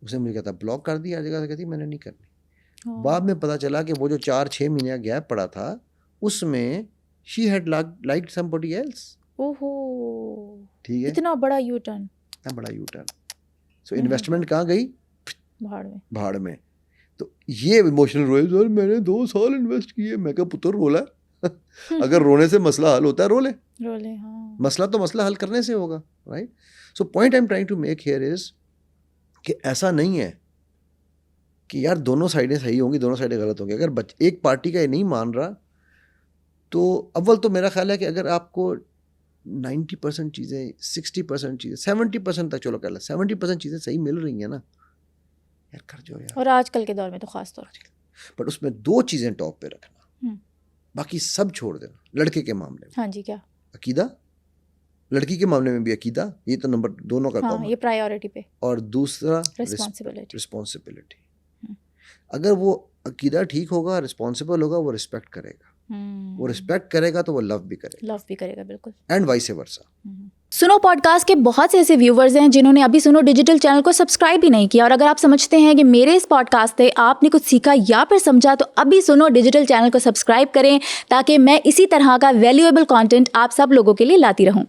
اس نے مجھے کہتا بلاک کر دیا ہر جگہ سے، کہتی میں نے نہیں کرنی. بعد میں پتا چلا کہ وہ جو 4-6 مہینے گیپ پڑا تھا اس میں she had liked somebody else. اوہو، ٹھیک ہے، اتنا بڑا یو ٹرن. سو انویسٹمنٹ کہاں گئی؟ بھاڑ میں. تو یہ ایموشنل روئے، سر میں نے 2 سال انویسٹ کیے. میں کہا پتر رولا اگر رونے سے مسئلہ حل ہوتا ہے رو لے, ہاں مسئلہ تو مسئلہ حل کرنے سے ہوگا, right. So point I am trying to make here is کہ ایسا نہیں ہے کہ یار دونوں سائڈیں صحیح ہوں گی دونوں سائڈیں غلط ہوں گی. اگر ایک پارٹی کا یہ نہیں مان رہا تو اول تو میرا خیال ہے کہ اگر آپ کو 90% چیزیں 60% چیزیں 70% تک چلو کہہ لیں 70% چیزیں صحیح مل رہی ہیں نا یار کر جو یار. اور آج کل کے دور میں تو خاص طور پہ بٹ اس میں 2 چیزیں ٹاپ پہ رکھنا, باقی سب چھوڑ دینا. لڑکے کے معاملے میں ہاں جی کیا عقیدہ, لڑکی کے معاملے میں بھی عقیدہ, یہ تو نمبر دونوں کا کامن, یہ پرائیورٹی پہ. اور دوسرا رسپانسبلٹی. اگر وہ عقیدہ ٹھیک ہوگا رسپانسبل ہوگا وہ رسپیکٹ کرے گا, وہ رسپیکٹ کرے گا تو وہ لو بھی کرے گا, بالکل, اینڈ وائس ورسا. سنو پوڈ کاسٹ کے بہت سے ایسے ویورز ہیں جنہوں نے ابھی سنو ڈیجیٹل چینل کو سبسکرائب بھی نہیں کیا, اور اگر آپ سمجھتے ہیں کہ میرے اس پوڈ کاسٹ سے آپ نے کچھ سیکھا یا پھر سمجھا تو ابھی سنو ڈیجیٹل چینل کو سبسکرائب کریں تاکہ میں اسی طرح کا ویلیویبل کانٹینٹ آپ سب لوگوں کے لیے لاتی رہوں.